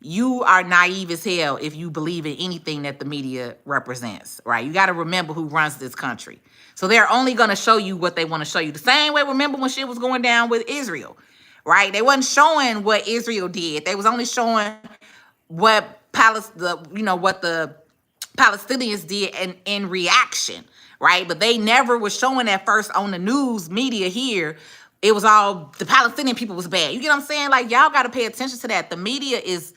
You are naive as hell if you believe in anything that the media represents, right? You got to remember who runs this country. So they're only going to show you what they want to show you. The same way, remember when shit was going down with Israel, right? They wasn't showing what Israel did. They was only showing what the Palestinians did in reaction, right? But they never was showing that first on the news media here. It was all the Palestinian people was bad. You get what I'm saying? Like, y'all got to pay attention to that. The media is